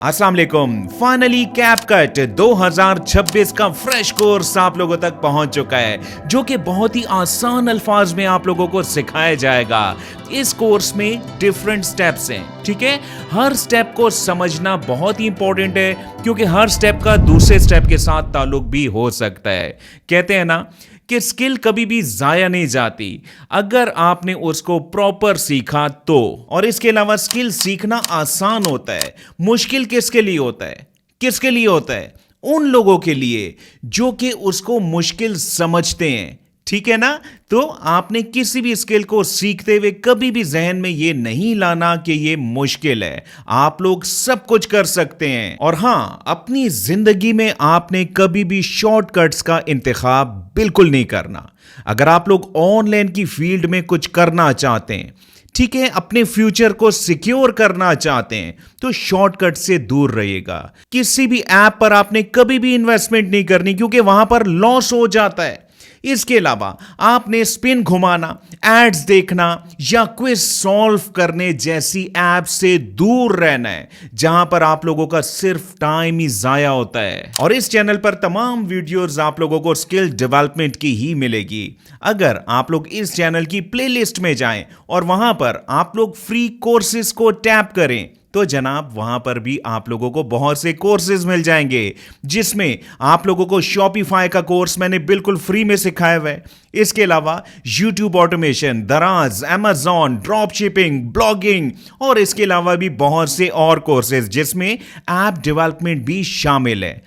अस्सलाम वालेकुम। Finally CapCut 2026 का फ्रेश कोर्स आप लोगों तक पहुंच चुका है, जो कि बहुत ही आसान अल्फाज में आप लोगों को सिखाया जाएगा। इस कोर्स में डिफरेंट स्टेप्स हैं, ठीक है। हर स्टेप को समझना बहुत ही इंपॉर्टेंट है, क्योंकि हर स्टेप का दूसरे स्टेप के साथ ताल्लुक भी हो सकता है। कहते हैं ना कि स्किल कभी भी जाया नहीं जाती अगर आपने उसको प्रॉपर सीखा तो। और इसके अलावा स्किल सीखना आसान होता है, मुश्किल किसके लिए होता है? किसके लिए होता है? उन लोगों के लिए जो कि उसको मुश्किल समझते हैं, ठीक है ना। तो आपने किसी भी स्किल को सीखते हुए कभी भी जहन में ये नहीं लाना कि ये मुश्किल है। आप लोग सब कुछ कर सकते हैं। और हां, अपनी जिंदगी में आपने कभी भी शॉर्टकट्स का इंतखाब बिल्कुल नहीं करना। अगर आप लोग ऑनलाइन की फील्ड में कुछ करना चाहते हैं, ठीक है, अपने फ्यूचर को सिक्योर करना चाहते हैं, तो शॉर्टकट से दूर रहिएगा। किसी भी ऐप पर आपने कभी भी इन्वेस्टमेंट नहीं करनी, क्योंकि वहां पर लॉस हो जाता है। इसके अलावा आपने स्पिन घुमाना, एड्स देखना या क्विज सॉल्व करने जैसी ऐप से दूर रहना है, जहां पर आप लोगों का सिर्फ टाइम ही जाया होता है। और इस चैनल पर तमाम वीडियोस आप लोगों को स्किल डेवलपमेंट की ही मिलेगी। अगर आप लोग इस चैनल की प्लेलिस्ट में जाएं और वहां पर आप लोग फ्री कोर्सेज को टैप करें, तो जनाब वहां पर भी आप लोगों को बहुत से कोर्सेज मिल जाएंगे, जिसमें आप लोगों को शॉपिफाई का कोर्स मैंने बिल्कुल फ्री में सिखाया हुआ है। इसके अलावा यूट्यूब ऑटोमेशन, दराज, अमेज़न, ड्रॉप शिपिंग, ब्लॉगिंग और इसके अलावा भी बहुत से और कोर्सेज जिसमें ऐप डेवलपमेंट भी शामिल है।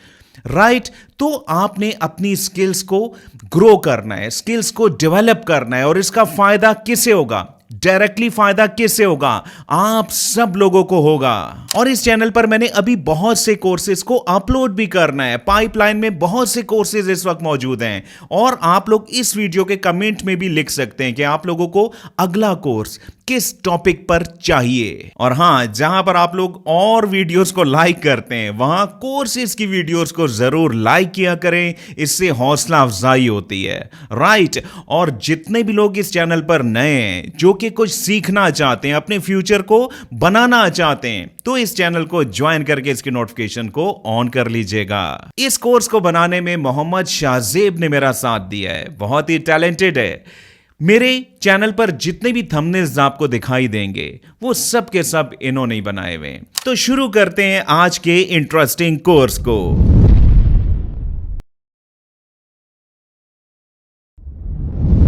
राइट, तो आपने अपनी स्किल्स को ग्रो करना है, स्किल्स को डेवलप करना है। और इसका फायदा किसे होगा? डायरेक्टली फायदा किससे होगा? आप सब लोगों को होगा। और इस चैनल पर मैंने अभी बहुत से कोर्सेज को अपलोड भी करना है। पाइपलाइन में बहुत से कोर्सेज इस वक्त मौजूद हैं, और आप लोग इस वीडियो के कमेंट में भी लिख सकते हैं कि आप लोगों को अगला कोर्स किस टॉपिक पर चाहिए। और हां, जहां पर आप लोग और वीडियोस को लाइक करते हैं, वहां कोर्सेज की वीडियोस को जरूर लाइक किया करें, इससे हौसला अफजाई होती है। राइट, और जितने भी लोग इस चैनल पर नए हैं, जो कि कुछ सीखना चाहते हैं, अपने फ्यूचर को बनाना चाहते हैं, तो इस चैनल को ज्वाइन करके इसकी नोटिफिकेशन को ऑन कर लीजिएगा। इस कोर्स को बनाने में मोहम्मद शाहजेब ने मेरा साथ दिया है, बहुत ही टैलेंटेड है। मेरे चैनल पर जितने भी थंबनेल्स आपको दिखाई देंगे, वो सब के सब इन्होंने ही बनाए हुए। तो शुरू करते हैं आज के इंटरेस्टिंग कोर्स को।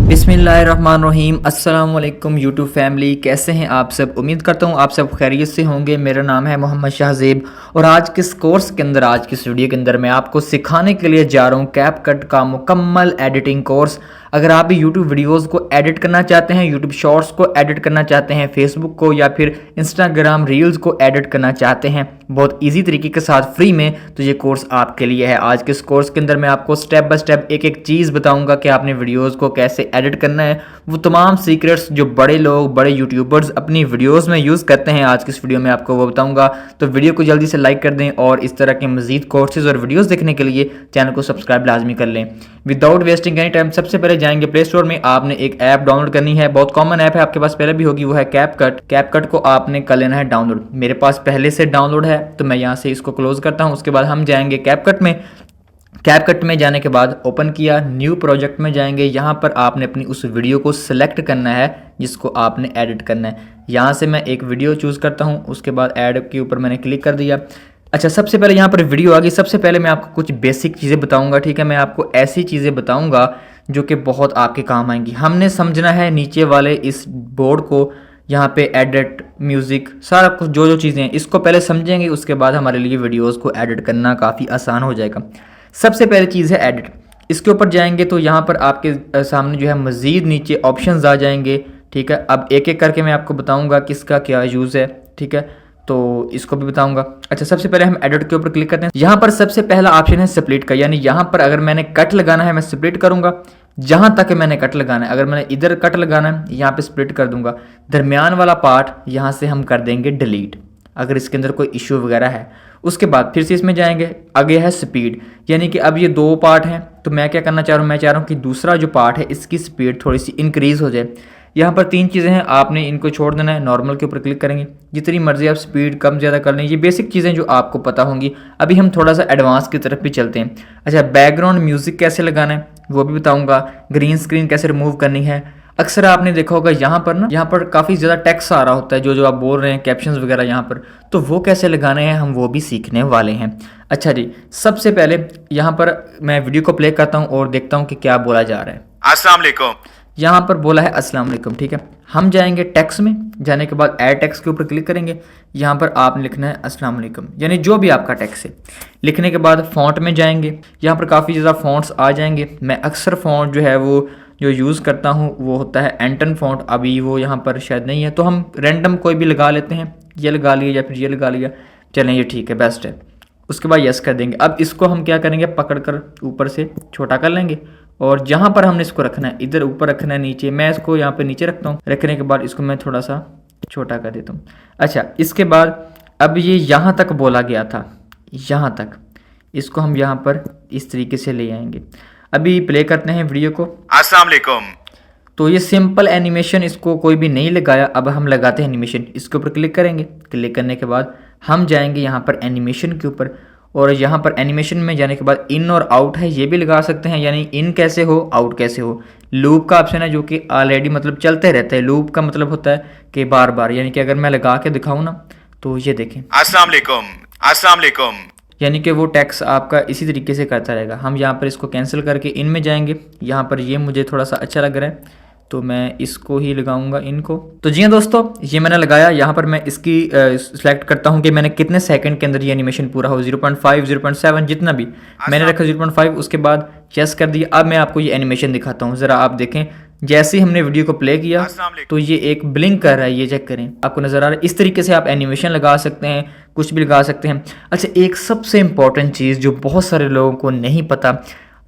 बिस्मिल्लाहिर्रहमानिर्रहीम। अस्सलाम वालेकुम यूट्यूब फैमिली, कैसे हैं आप सब? उम्मीद करता हूँ आप सब खैरियत से होंगे। मेरा नाम है मोहम्मद शाहजेब, और आज के इस कोर्स के अंदर, आज की इस वीडियो के अंदर मैं आपको सिखाने के लिए जा रहा हूँ कैपकट का मुकम्मल एडिटिंग कोर्स। अगर आप भी यूट्यूब वीडियोज़ को एडिट करना चाहते हैं, यूट्यूब शॉर्ट्स को एडिट करना चाहते हैं, फेसबुक को या फिर इंस्टाग्राम रील्स को एडिट करना चाहते हैं बहुत ईजी तरीके के साथ फ्री में, तो ये कोर्स आपके लिए है। आज के इस कोर्स के अंदर मैं आपको स्टेप बाय स्टेप एक एक चीज़ बताऊंगा कि आपने वीडियोज़ को कैसे एडिट करना है। वो तमाम सीक्रेट्स जो बड़े लोग, बड़े यूट्यूबर्स अपनी वीडियोज़ में यूज़ करते हैं, आज की इस वीडियो में आपको वो बताऊँगा। तो वीडियो को जल्दी से लाइक कर दें, और इस तरह के मज़ीद कोर्सेज़ और वीडियोज़ देखने के लिए चैनल को सब्सक्राइब लाजमी कर लें। विदाउट वेस्टिंग एनी टाइम, सबसे पहले जाएंगे प्ले स्टोर में। आपने एक ऐप डाउनलोड करनी है, बहुत कॉमन ऐप है, आपके पास पहले भी होगी, वो है कैपकट। कैपकट को आपने कर लेना है डाउनलोड। मेरे पास पहले से डाउनलोड है, तो मैं यहाँ से इसको क्लोज करता हूँ। उसके बाद हम जाएंगे कैपकट में। कैपकट में जाने के बाद ओपन किया, न्यू प्रोजेक्ट में जाएंगे। यहाँ पर आपने अपनी उस वीडियो को सिलेक्ट करना है जिसको आपने एडिट करना है। यहाँ से मैं एक वीडियो चूज़ करता हूँ, उसके बाद ऐड के ऊपर मैंने क्लिक कर दिया। अच्छा, सबसे पहले यहाँ पर वीडियो आ गई। सबसे पहले मैं आपको कुछ बेसिक चीज़ें बताऊँगा, ठीक है। मैं आपको ऐसी चीज़ें बताऊँगा जो कि बहुत आपके काम आएंगी। हमने समझना है नीचे वाले इस बोर्ड को, यहाँ पे एडिट, म्यूज़िक, सारा कुछ जो जो चीज़ें हैं, इसको पहले समझेंगे, उसके बाद हमारे लिए वीडियोज़ को एडिट करना काफ़ी आसान हो जाएगा। सबसे पहली चीज़ है एडिट। इसके ऊपर जाएंगे तो यहाँ पर आपके सामने जो है मज़ीद नीचे ऑप्शंस आ जाएंगे, ठीक है। अब एक एक करके मैं आपको बताऊँगा किसका क्या यूज़ है, ठीक है, तो इसको भी बताऊंगा। अच्छा, सबसे पहले हम एडिट के ऊपर क्लिक करते हैं। यहाँ पर सबसे पहला ऑप्शन है स्प्लिट का, यानी यहाँ पर अगर मैंने कट लगाना है मैं स्प्लिट करूंगा, जहां तक मैंने कट लगाना है। अगर मैंने इधर कट लगाना है, यहाँ पे स्प्लिट कर दूंगा। दरमियान वाला पार्ट यहाँ से हम कर देंगे डिलीट, अगर इसके अंदर कोई इश्यू वगैरह है। उसके बाद फिर से इसमें जाएंगे, आगे है स्पीड, यानी कि अब ये दो पार्ट हैं, तो मैं क्या करना चाह रहा हूँ, मैं चाह रहा हूँ कि दूसरा जो पार्ट है इसकी स्पीड थोड़ी सी इंक्रीज हो जाए। यहाँ पर 3 चीज़ें हैं, आपने इनको छोड़ देना है। नॉर्मल के ऊपर क्लिक करेंगे, जितनी मर्जी आप स्पीड कम ज़्यादा कर लें, ये बेसिक चीज़ें जो आपको पता होंगी। अभी हम थोड़ा सा एडवांस की तरफ भी चलते हैं। अच्छा, बैकग्राउंड म्यूज़िक कैसे लगाना है वो भी बताऊँगा, ग्रीन स्क्रीन कैसे रिमूव करनी है। अक्सर आपने देखा होगा यहाँ पर काफ़ी ज़्यादा टेक्स्ट आ रहा होता है, जो आप बोल रहे हैं, कैप्शंस वगैरह यहाँ पर, तो वो कैसे लगाने हैं हम वो भी सीखने वाले हैं। अच्छा जी, सबसे पहले यहाँ पर मैं वीडियो को प्ले करता हूँ और देखता हूँ कि क्या बोला जा रहा है। अस्सलाम वालेकुम। यहाँ पर बोला है अस्सलाम वालेकुम, ठीक है। हम जाएंगे टेक्स्ट में, जाने के बाद ऐड टेक्स्ट के ऊपर क्लिक करेंगे। यहाँ पर आपने लिखना है अस्सलाम वालेकुम, यानी जो भी आपका टेक्स्ट है। लिखने के बाद फ़ॉन्ट में जाएंगे, यहाँ पर काफ़ी ज़्यादा फ़ॉन्ट्स आ जाएंगे। मैं अक्सर फ़ॉन्ट जो है वो जो यूज़ करता हूँ वो होता है एंटन फ़ॉन्ट, अभी वो यहाँ पर शायद नहीं है, तो हम रैंडम कोई भी लगा लेते हैं, ये लगा लिया या फिर ये लगा लिया, चलें ये ठीक है, बेस्ट है। उसके बाद यस कर देंगे। अब इसको हम क्या करेंगे, पकड़ कर ऊपर से छोटा कर लेंगे और जहाँ पर हमने इसको रखना है, इधर ऊपर रखना है, नीचे, मैं इसको यहाँ पे नीचे रखता हूँ। रखने के बाद इसको मैं थोड़ा सा छोटा कर देता हूँ। अच्छा, इसके बाद अब ये यहाँ तक बोला गया था, यहाँ तक, इसको हम यहाँ पर इस तरीके से ले आएंगे। अभी प्ले करते हैं वीडियो को। अस्सलाम वालेकुम। तो ये सिंपल एनिमेशन, इसको कोई भी नहीं लगाया, अब हम लगाते हैं एनिमेशन। इसके ऊपर क्लिक करेंगे, क्लिक करने के बाद हम जाएंगे यहाँ पर एनिमेशन के ऊपर, और यहाँ पर एनिमेशन में जाने के बाद इन और आउट है, ये भी लगा सकते हैं, यानी इन कैसे हो, आउट कैसे हो। लूप का ऑप्शन है जो कि ऑलरेडी मतलब चलते रहता है। लूप का मतलब होता है कि बार बार, यानी कि अगर मैं लगा के दिखाऊँ ना, तो ये देखें, अस्सलाम वालेकुम, अस्सलाम वालेकुम, यानी कि वो टैक्स आपका इसी तरीके से करता रहेगा। हम यहाँ पर इसको कैंसिल करके इन में जाएंगे। यहाँ पर ये मुझे थोड़ा सा अच्छा लग रहा है तो मैं इसको ही लगाऊंगा, इनको। तो जी हाँ दोस्तों, ये मैंने लगाया। यहाँ पर मैं इसकी सिलेक्ट करता हूँ कि मैंने कितने सेकंड के अंदर ये एनिमेशन पूरा हो, 0.5, 0.7, जितना भी मैंने रखा 0.5। उसके बाद यस कर दिया। अब मैं आपको ये एनिमेशन दिखाता हूँ, ज़रा आप देखें। जैसे ही हमने वीडियो को प्ले किया तो ये एक ब्लिंक कर रहा है, ये चेक करें, आपको नज़र आ रहा है। इस तरीके से आप एनिमेशन लगा सकते हैं, कुछ भी लगा सकते हैं। अच्छा, एक सबसे इंपॉर्टेंट चीज़ जो बहुत सारे लोगों को नहीं पता,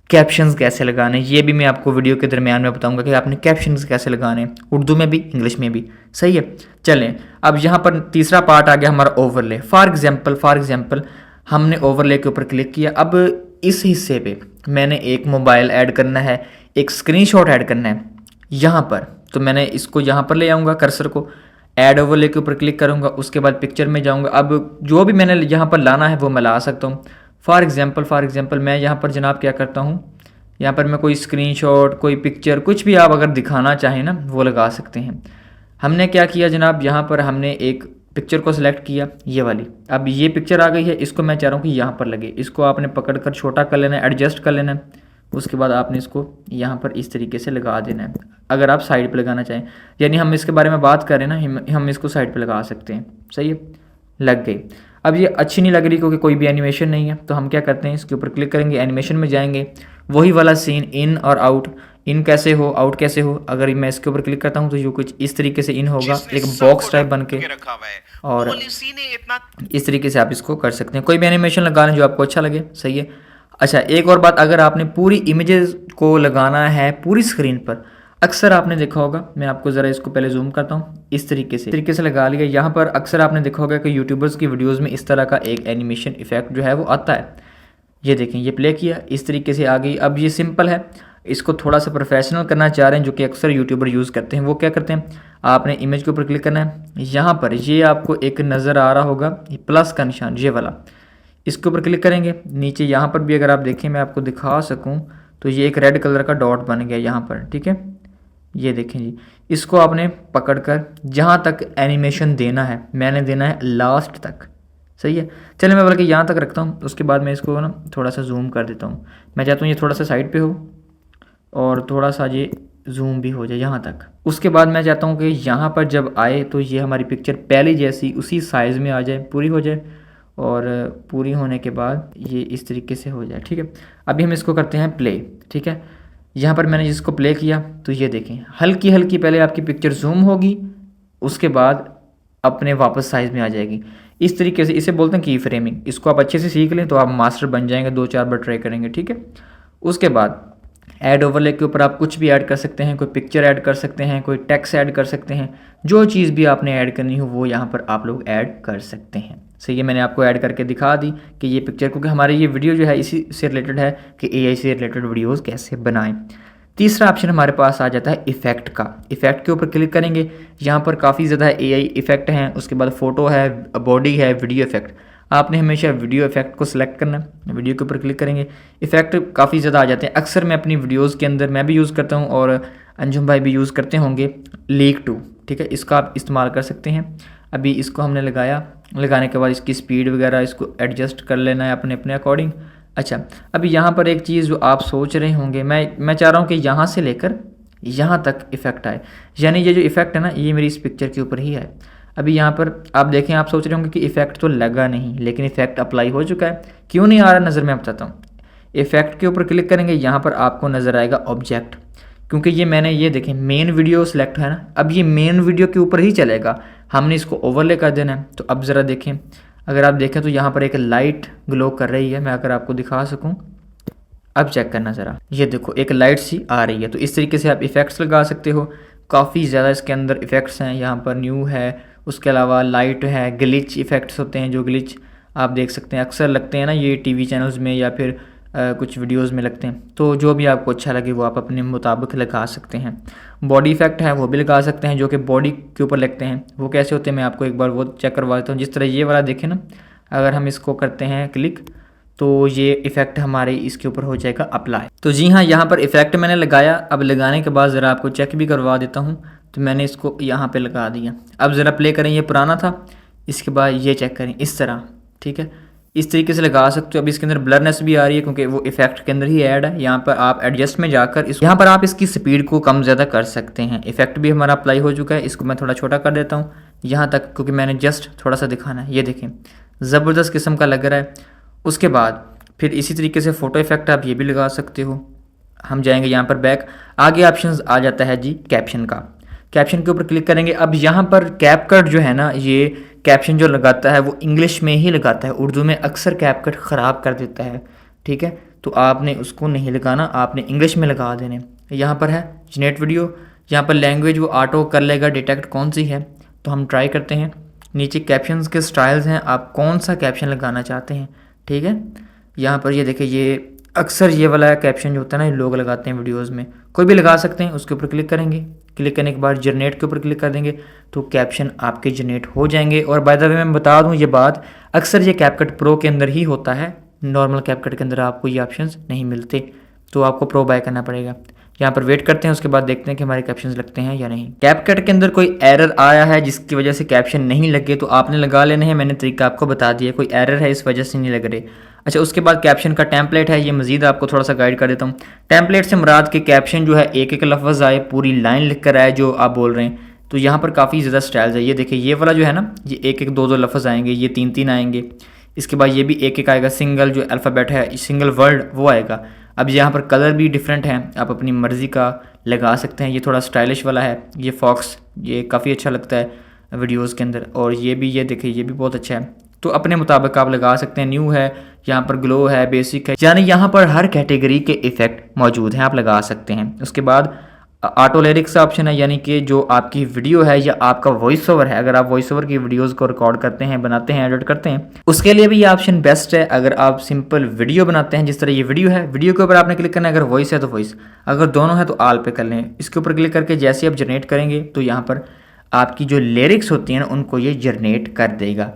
कैप्शंस कैसे लगाने, ये भी मैं आपको वीडियो के दरमियान में बताऊंगा कि आपने कैप्शंस कैसे लगाने, उर्दू में भी, इंग्लिश में भी। सही है, चलें। अब यहाँ पर तीसरा पार्ट आ गया हमारा ओवरले। फॉर एग्जाम्पल हमने ओवरले के ऊपर क्लिक किया। अब इस हिस्से पे मैंने एक मोबाइल ऐड करना है, एक स्क्रीनशॉट ऐड करना है यहाँ पर। तो मैंने इसको यहाँ पर ले आऊँगा, कर्सर को ऐड ओवरले के ऊपर क्लिक करूँगा। उसके बाद पिक्चर में जाऊँगा। अब जो भी मैंने यहाँ पर लाना है वो मैं ला सकता हूँ। फॉर एग्जाम्पल मैं यहाँ पर जनाब क्या करता हूँ, यहाँ पर मैं कोई स्क्रीनशॉट, कोई पिक्चर, कुछ भी आप अगर दिखाना चाहें ना वो लगा सकते हैं। हमने क्या किया जनाब, यहाँ पर हमने एक पिक्चर को सिलेक्ट किया, ये वाली। अब ये पिक्चर आ गई है, इसको मैं चाह रहा हूँ कि यहाँ पर लगे। इसको आपने पकड़ कर छोटा कर लेना है, एडजस्ट कर लेना है। उसके बाद आपने इसको यहाँ पर इस तरीके से लगा देना है। अगर आप साइड पे लगाना चाहें, यानी हम इसके बारे में बात करें ना, हम इसको साइड पे लगा सकते हैं। सही है, लग गई। अब ये अच्छी नहीं लग रही क्योंकि कोई भी एनिमेशन नहीं है, तो हम क्या करते हैं, इसके ऊपर क्लिक करेंगे, एनिमेशन में जाएंगे, वही वाला सीन, इन और आउट। इन कैसे हो, आउट कैसे हो। अगर मैं इसके ऊपर क्लिक करता हूँ तो ये कुछ इस तरीके से इन होगा, एक बॉक्स टाइप बन के, और इस तरीके से आप इसको कर सकते हैं। कोई भी एनिमेशन लगा लें जो आपको अच्छा लगे। सही है। अच्छा, एक और बात, अगर आपने पूरी इमेजेस को लगाना है पूरी स्क्रीन पर, अक्सर आपने देखा होगा, मैं आपको ज़रा इसको पहले जूम करता हूँ, इस तरीके से लगा लिया। यहाँ पर अक्सर आपने देखा होगा कि यूट्यूबर्स की वीडियोस में इस तरह का एक एनिमेशन इफेक्ट जो है वो आता है। ये देखें, ये प्ले किया, इस तरीके से आ गई। अब ये सिंपल है, इसको थोड़ा सा प्रोफेशनल करना चाह रहे हैं, जो कि अक्सर यूट्यूबर यूज़ करते हैं। वो क्या करते हैं, आपने इमेज के ऊपर क्लिक करना है, यहाँ पर ये आपको एक नज़र आ रहा होगा प्लस का निशान, ये वाला, इसके ऊपर क्लिक करेंगे। नीचे यहाँ पर भी अगर आप देखें, मैं आपको दिखा सकूँ तो ये एक रेड कलर का डॉट बन गया यहाँ पर, ठीक है। ये देखें जी, इसको आपने पकड़कर जहाँ तक एनिमेशन देना है, मैंने देना है लास्ट तक। सही है, चलिए मैं बल्कि यहाँ तक रखता हूँ। उसके बाद मैं इसको ना थोड़ा सा जूम कर देता हूँ। मैं चाहता हूँ ये थोड़ा सा साइड पे हो और थोड़ा सा ये जूम भी हो जाए यहाँ तक। उसके बाद मैं चाहता हूँ कि यहाँ पर जब आए तो ये हमारी पिक्चर पहले जैसी उसी साइज़ में आ जाए, पूरी हो जाए, और पूरी होने के बाद ये इस तरीके से हो जाए। ठीक है, अभी हम इसको करते हैं प्ले। ठीक है, यहाँ पर मैंने जिसको प्ले किया तो ये देखें, हल्की हल्की पहले आपकी पिक्चर जूम होगी, उसके बाद अपने वापस साइज़ में आ जाएगी। इस तरीके से इसे बोलते हैं की फ्रेमिंग। इसको आप अच्छे से सीख लें तो आप मास्टर बन जाएंगे, 2-4 बार ट्राई करेंगे। ठीक है, उसके बाद ऐड ओवरले के ऊपर आप कुछ भी ऐड कर सकते हैं, कोई पिक्चर ऐड कर सकते हैं, कोई टेक्स्ट ऐड कर सकते हैं, जो चीज़ भी आपने ऐड करनी हो वो यहाँ पर आप लोग ऐड कर सकते हैं। सही है, मैंने आपको ऐड करके दिखा दी कि ये पिक्चर, क्योंकि हमारे ये वीडियो जो है इसी से रिलेटेड है कि AI से रिलेटेड वीडियोस कैसे बनाएं। तीसरा ऑप्शन हमारे पास आ जाता है इफ़ेक्ट का। इफ़ेक्ट के ऊपर क्लिक करेंगे, यहाँ पर काफ़ी ज़्यादा एआई इफ़ेक्ट हैं, उसके बाद फ़ोटो है, बॉडी है, वीडियो इफ़ेक्ट। आपने हमेशा वीडियो इफ़ेक्ट को सिलेक्ट करना है, वीडियो के ऊपर क्लिक करेंगे। इफ़ेक्ट काफ़ी ज़्यादा आ जाते हैं, अक्सर मैं अपनी वीडियोज़ के अंदर मैं भी यूज़ करता हूँ और अंजुम भाई भी यूज़ करते होंगे, लीक 2, ठीक है, इसका आप इस्तेमाल कर सकते हैं। अभी इसको हमने लगाया, लगाने के बाद इसकी स्पीड वगैरह इसको एडजस्ट कर लेना है अपने अपने अकॉर्डिंग। अच्छा, अभी यहाँ पर एक चीज़ जो आप सोच रहे होंगे, मैं चाह रहा हूँ कि यहाँ से लेकर यहाँ तक इफ़ेक्ट आए, यानी ये जो इफ़ेक्ट है ना, ये मेरी इस पिक्चर के ऊपर ही है। अभी यहाँ पर आप देखें, आप सोच रहे होंगे कि इफ़ेक्ट तो लगा नहीं, लेकिन इफ़ेक्ट अप्लाई हो चुका है। क्यों नहीं आ रहा नज़र, मैं बताता हूँ। इफ़ेक्ट के ऊपर क्लिक करेंगे, यहाँ पर आपको नज़र आएगा ऑब्जेक्ट, क्योंकि ये मैंने ये देखें मेन वीडियो सेलेक्ट है ना, अब ये मेन वीडियो के ऊपर ही चलेगा, हमने इसको ओवरले कर देना है। तो अब ज़रा देखें, अगर आप देखें तो यहाँ पर एक लाइट ग्लो कर रही है, मैं अगर आपको दिखा सकूँ, अब चेक करना ज़रा, ये देखो एक लाइट सी आ रही है। तो इस तरीके से आप इफ़ेक्ट्स लगा सकते हो, काफ़ी ज़्यादा इसके अंदर इफ़ेक्ट्स हैं। यहाँ पर न्यू है, उसके अलावा लाइट है, ग्लिच इफ़ेक्ट्स होते हैं, जो ग्लिच आप देख सकते हैं अक्सर लगते हैं ना ये टीवी चैनल्स में या फिर कुछ वीडियोस में लगते हैं। तो जो भी आपको अच्छा लगे वो आप अपने मुताबिक लगा सकते हैं। बॉडी इफ़ेक्ट है वो भी लगा सकते हैं, जो कि बॉडी के ऊपर लगते हैं। वो कैसे होते हैं मैं आपको एक बार वो चेक करवा देता हूँ। जिस तरह ये वाला देखें ना, अगर हम इसको करते हैं क्लिक तो ये इफ़ेक्ट हमारे इसके ऊपर हो जाएगा अप्लाई। तो जी हाँ, यहाँ पर इफ़ेक्ट मैंने लगाया। अब लगाने के बाद ज़रा आपको चेक भी करवा देता हूँ। तो मैंने इसको यहाँ पे लगा दिया। अब ज़रा प्ले करें, ये पुराना था, इसके बाद ये चेक करें इस तरह, ठीक है, इस तरीके से लगा सकते हो। अब इसके अंदर ब्लरनेस भी आ रही है क्योंकि वो इफ़ेक्ट के अंदर ही ऐड है। यहाँ पर आप एडजस्ट में जाकर यहाँ पर आप इसकी स्पीड को कम ज़्यादा कर सकते हैं। इफ़ेक्ट भी हमारा अप्लाई हो चुका है, इसको मैं थोड़ा छोटा कर देता हूँ यहाँ तक, क्योंकि मैंने जस्ट थोड़ा सा दिखाना है। ये देखें ज़बरदस्त किस्म का लग रहा है। उसके बाद फिर इसी तरीके से फ़ोटो इफ़ेक्ट आप ये भी लगा सकते हो। हम जाएंगे यहाँ पर बैक, आगे ऑप्शन आ जाता है जी कैप्शन का। कैप्शन के ऊपर क्लिक करेंगे। अब यहाँ पर कैपकट जो है ना, ये कैप्शन जो लगाता है वो इंग्लिश में ही लगाता है, उर्दू में अक्सर कैपकट ख़राब कर देता है, ठीक है। तो आपने उसको नहीं लगाना, आपने इंग्लिश में लगा देने। यहाँ पर है जनरेट वीडियो, यहाँ पर लैंग्वेज वो ऑटो कर लेगा डिटेक्ट कौन सी है। तो हम ट्राई करते हैं। नीचे कैप्शंस के स्टाइल्स हैं, आप कौन सा कैप्शन लगाना चाहते हैं, ठीक है। यहाँ पर ये देखिए, ये अक्सर ये वाला कैप्शन जो होता है ना, ये लोग लगाते हैं वीडियोस में, कोई भी लगा सकते हैं। उसके ऊपर क्लिक करेंगे, क्लिक करने के बाद जनरेट के ऊपर क्लिक कर देंगे तो कैप्शन आपके जनरेट हो जाएंगे। और बाय द वे मैं बता दूं ये बात, अक्सर ये कैपकट प्रो के अंदर ही होता है, नॉर्मल कैपकट के अंदर आपको ये ऑप्शंस नहीं मिलते, तो आपको प्रो बाय करना पड़ेगा। यहाँ पर वेट करते हैं, उसके बाद देखते हैं कि हमारे कैप्शंस लगते हैं या नहीं। कैपकट के अंदर कोई एरर आया है जिसकी वजह से कैप्शन नहीं लगे तो आपने लगा लेने हैं, मैंने तरीका आपको बता दिया, कोई एरर है इस वजह से नहीं लग रहे। अच्छा, उसके बाद कैप्शन का टेम्पलेट है, ये मजीद आपको थोड़ा सा गाइड कर देता हूँ। टेम्पलेट से मुराद के कैप्शन जो है एक एक लफ्ज़ आए, पूरी लाइन लिख कर आए जो आप बोल रहे हैं। तो यहाँ पर काफ़ी ज़्यादा स्टाइल्स है। ये देखिए, ये वाला जो है ना, ये एक एक दो दो लफ्ज़ आएंगे, ये तीन तीन आएंगे। इसके बाद ये भी एक एक आएगा, सिंगल जो अल्फ़ाबेट है, सिंगल वर्ड वो आएगा। अब यहाँ पर कलर भी डिफरेंट हैं, आप अपनी मर्ज़ी का लगा सकते हैं। ये थोड़ा स्टाइलिश वाला है, ये फॉक्स, ये काफ़ी अच्छा लगता है वीडियोज़ के अंदर। और ये भी, ये देखिए, ये भी बहुत अच्छा है। तो अपने मुताबिक आप लगा सकते हैं। न्यू है, यहाँ पर ग्लो है, बेसिक है, यानी यहाँ पर हर कैटेगरी के इफ़ेक्ट मौजूद हैं, आप लगा सकते हैं। उसके बाद ऑटो लिरिक्स का ऑप्शन है, यानी कि जो आपकी वीडियो है या आपका वॉइस ओवर है, अगर आप वॉइस ओवर की वीडियोस को रिकॉर्ड करते हैं, बनाते हैं, एडिट करते हैं, उसके लिए भी ये ऑप्शन बेस्ट है। अगर आप सिंपल वीडियो बनाते हैं, जिस तरह ये वीडियो है, वीडियो के ऊपर आपने क्लिक करना है, अगर वॉइस है तो वॉइस, अगर दोनों है तो आल पे कर लें। इसके ऊपर क्लिक करके जैसे आप जनरेट करेंगे तो यहाँ पर आपकी जो लिरिक्स होती हैं ना, उनको ये जनरेट कर देगा।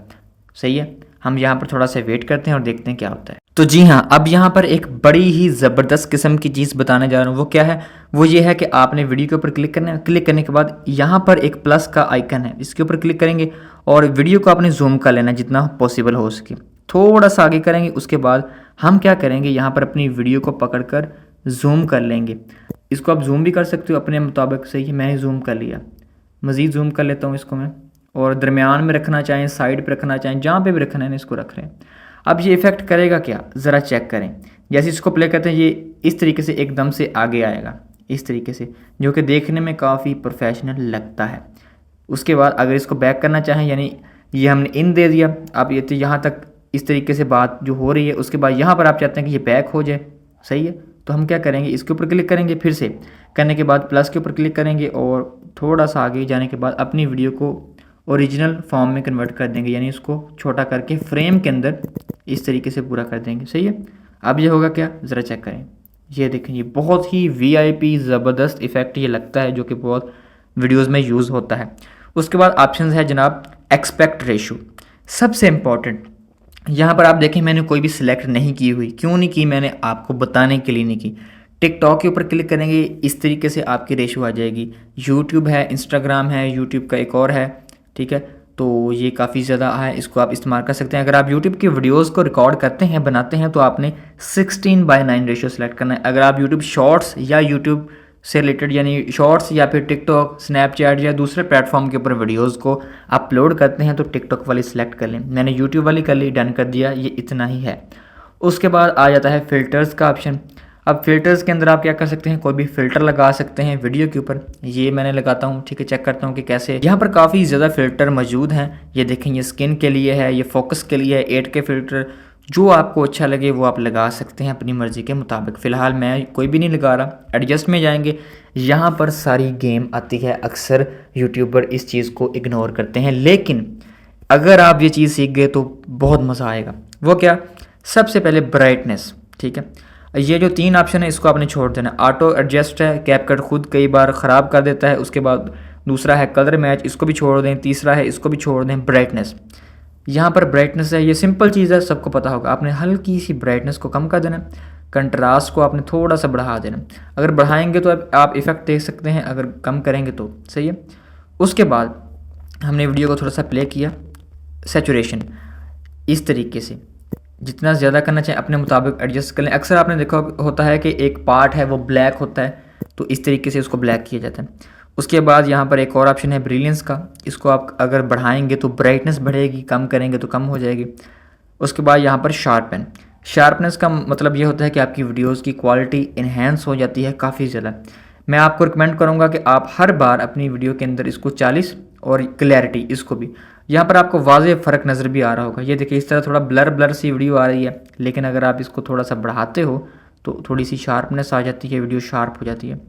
सही है, हम यहाँ पर थोड़ा सा वेट करते हैं और देखते हैं क्या होता है। तो जी हाँ, अब यहाँ पर एक बड़ी ही ज़बरदस्त किस्म की चीज़ बताने जा रहा हूँ। वो क्या है? वो ये है कि आपने वीडियो के ऊपर क्लिक करना है। क्लिक करने के बाद यहाँ पर एक प्लस का आइकन है, इसके ऊपर क्लिक करेंगे और वीडियो को आपने जूम कर लेना जितना पॉसिबल हो सके। थोड़ा सा आगे करेंगे, उसके बाद हम क्या करेंगे, यहाँ पर अपनी वीडियो को पकड़ कर जूम कर लेंगे। इसको आप जूम भी कर सकते हो अपने मुताबिक। सही है, मैंने जूम कर लिया, मज़ीद जूम कर लेता हूँ इसको मैं, और दरमियान में रखना चाहें, साइड पे रखना चाहें, जहाँ पे भी रखना है इसको रख रहे हैं। अब ये इफ़ेक्ट करेगा क्या, ज़रा चेक करें। जैसे इसको प्ले करते हैं, ये इस तरीके से एकदम से आगे आएगा, इस तरीके से, जो कि देखने में काफ़ी प्रोफेशनल लगता है। उसके बाद अगर इसको बैक करना चाहें, यानी ये हमने इन दे दिया, आप ये तो यहाँ तक इस तरीके से बात जो हो रही है, उसके बाद यहाँ पर आप चाहते हैं कि ये बैक हो जाए। सही है, तो हम क्या करेंगे, इसके ऊपर क्लिक करेंगे, फिर से करने के बाद प्लस के ऊपर क्लिक करेंगे और थोड़ा सा आगे जाने के बाद अपनी वीडियो को ओरिजिनल फॉर्म में कन्वर्ट कर देंगे, यानी इसको छोटा करके फ्रेम के अंदर इस तरीके से पूरा कर देंगे। सही है, अब ये होगा क्या, ज़रा चेक करें। ये देखें, ये बहुत ही वीआईपी ज़बरदस्त इफ़ेक्ट ये लगता है, जो कि बहुत वीडियोस में यूज़ होता है। उसके बाद ऑप्शन है जनाब एक्सपेक्ट रेशो, सबसे इम्पॉर्टेंट। यहाँ पर आप देखें मैंने कोई भी सिलेक्ट नहीं की हुई, क्यों नहीं की, मैंने आपको बताने के लिए नहीं की। टिकटॉक के ऊपर क्लिक करेंगे, इस तरीके से आपकी रेशो आ जाएगी। यूट्यूब है, इंस्टाग्राम है, यूट्यूब का एक और है, ठीक है, तो ये काफ़ी ज़्यादा है, इसको आप इस्तेमाल कर सकते हैं। अगर आप यूट्यूब की वीडियोस को रिकॉर्ड करते हैं, बनाते हैं, तो आपने 16:9 रेशो सेलेक्ट करना है। अगर आप यूट्यूब शॉर्ट्स या यूट्यूब से रिलेटेड यानी शॉर्ट्स या फिर टिकटॉक, स्नैपचैट या दूसरे प्लेटफॉर्म के ऊपर वीडियोस को अपलोड करते हैं, तो टिकटॉक वाली सिलेक्ट कर लें। मैंने यूट्यूब वाली कर ली, डन कर दिया, ये इतना ही है। उसके बाद आ जाता है फ़िल्टर्स का ऑप्शन। अब फ़िल्टर्स के अंदर आप क्या कर सकते हैं, कोई भी फ़िल्टर लगा सकते हैं वीडियो के ऊपर। ये मैंने लगाता हूँ, ठीक है, चेक करता हूँ कि कैसे। यहाँ पर काफ़ी ज़्यादा फ़िल्टर मौजूद हैं। ये देखें, ये स्किन के लिए है, ये फोकस के लिए है, 8K फ़िल्टर, जो आपको अच्छा लगे वो आप लगा सकते हैं अपनी मर्ज़ी के मुताबिक। फ़िलहाल मैं कोई भी नहीं लगा रहा। एडजस्ट में जाएंगे, यहाँ पर सारी गेम आती है। अक्सर यूट्यूबर इस चीज़ को इग्नोर करते हैं, लेकिन अगर आप ये चीज़ सीख गए तो बहुत मज़ा आएगा। वो क्या, सबसे पहले ब्राइटनेस, ठीक है, ये जो 3 ऑप्शन है इसको आपने छोड़ देना। ऑटो एडजस्ट है, कैपकट खुद कई बार ख़राब कर देता है। उसके बाद दूसरा है कलर मैच, इसको भी छोड़ दें। तीसरा है, इसको भी छोड़ दें, ब्राइटनेस। यहाँ पर ब्राइटनेस है, ये सिंपल चीज़ है, सबको पता होगा। आपने हल्की सी ब्राइटनेस को कम कर देना, कंट्रास्ट को आपने थोड़ा सा बढ़ा देना। अगर बढ़ाएंगे तो आप इफ़ेक्ट देख सकते हैं, अगर कम करेंगे तो सही है। उसके बाद हमने वीडियो को थोड़ा सा प्ले किया, सैचुरेशन इस तरीके से जितना ज़्यादा करना चाहिए अपने मुताबिक एडजस्ट कर लें। अक्सर आपने देखा होता है कि एक पार्ट है वो ब्लैक होता है, तो इस तरीके से उसको ब्लैक किया जाता है। उसके बाद यहाँ पर एक और ऑप्शन है ब्रिलियंस का, इसको आप अगर बढ़ाएंगे तो ब्राइटनेस बढ़ेगी, कम करेंगे तो कम हो जाएगी। उसके बाद यहाँ पर शार्पन, शार्पनेस का मतलब ये होता है कि आपकी वीडियोज़ की क्वालिटी इन्हेंस हो जाती है काफ़ी ज़्यादा। मैं आपको रिकमेंड करूँगा कि आप हर बार अपनी वीडियो के अंदर इसको 40 और क्लैरिटी इसको भी, यहाँ पर आपको वाज़ेह फ़र्क नज़र भी आ रहा होगा। ये देखिए, इस तरह थोड़ा ब्लर सी वीडियो आ रही है, लेकिन अगर आप इसको थोड़ा सा बढ़ाते हो तो थोड़ी सी शार्पनेस आ जाती है, वीडियो शार्प हो जाती है।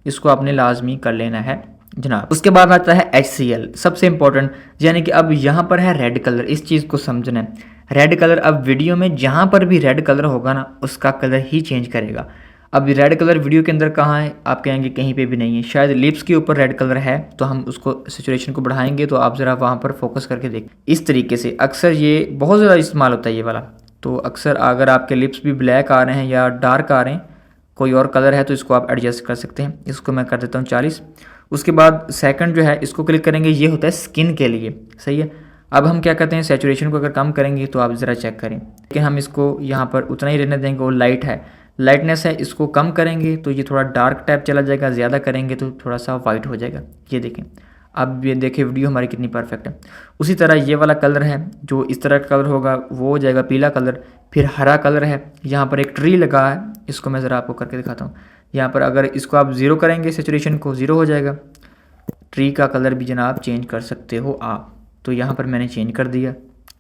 इसको आपने लाजमी कर लेना है जनाब। उसके बाद आता है HCL, सबसे इंपॉर्टेंट, यानी कि अब यहाँ पर है रेड कलर। इस चीज़ को समझना है, रेड कलर अब वीडियो में जहाँ पर भी रेड कलर होगा ना, उसका कलर ही चेंज करेगा। अब रेड कलर वीडियो के अंदर कहाँ है, आप कहेंगे कहीं पे भी नहीं है। शायद लिप्स के ऊपर रेड कलर है, तो हम उसको सैचुरेशन को बढ़ाएंगे, तो आप ज़रा वहाँ पर फोकस करके देखें। इस तरीके से अक्सर ये बहुत ज़्यादा इस्तेमाल होता है ये वाला। तो अक्सर अगर आपके लिप्स भी ब्लैक आ रहे हैं या डार्क आ रहे हैं, कोई और कलर है, तो इसको आप एडजस्ट कर सकते हैं। इसको मैं कर देता हूँ 40। उसके बाद सेकंड जो है इसको क्लिक करेंगे, ये होता है स्किन के लिए, सही है। अब हम क्या करते हैं, सैचुरेशन को अगर कम करेंगे तो आप ज़रा चेक करें, लेकिन हम इसको यहाँ पर उतना ही रहने देंगे। वो लाइट है, लाइटनेस है, इसको कम करेंगे तो ये थोड़ा डार्क टाइप चला जाएगा, ज़्यादा करेंगे तो थोड़ा सा वाइट हो जाएगा। ये देखें, अब ये देखें वीडियो हमारी कितनी परफेक्ट है। उसी तरह ये वाला कलर है, जो इस तरह का कलर होगा वो हो जाएगा पीला कलर। फिर हरा कलर है, यहाँ पर एक ट्री लगा है, इसको मैं ज़रा आपको करके दिखाता हूँ। यहाँ पर अगर इसको आप 0 करेंगे, सैचुरेशन को 0 हो जाएगा। ट्री का कलर भी जनाब चेंज कर सकते हो आप, तो यहाँ पर मैंने चेंज कर दिया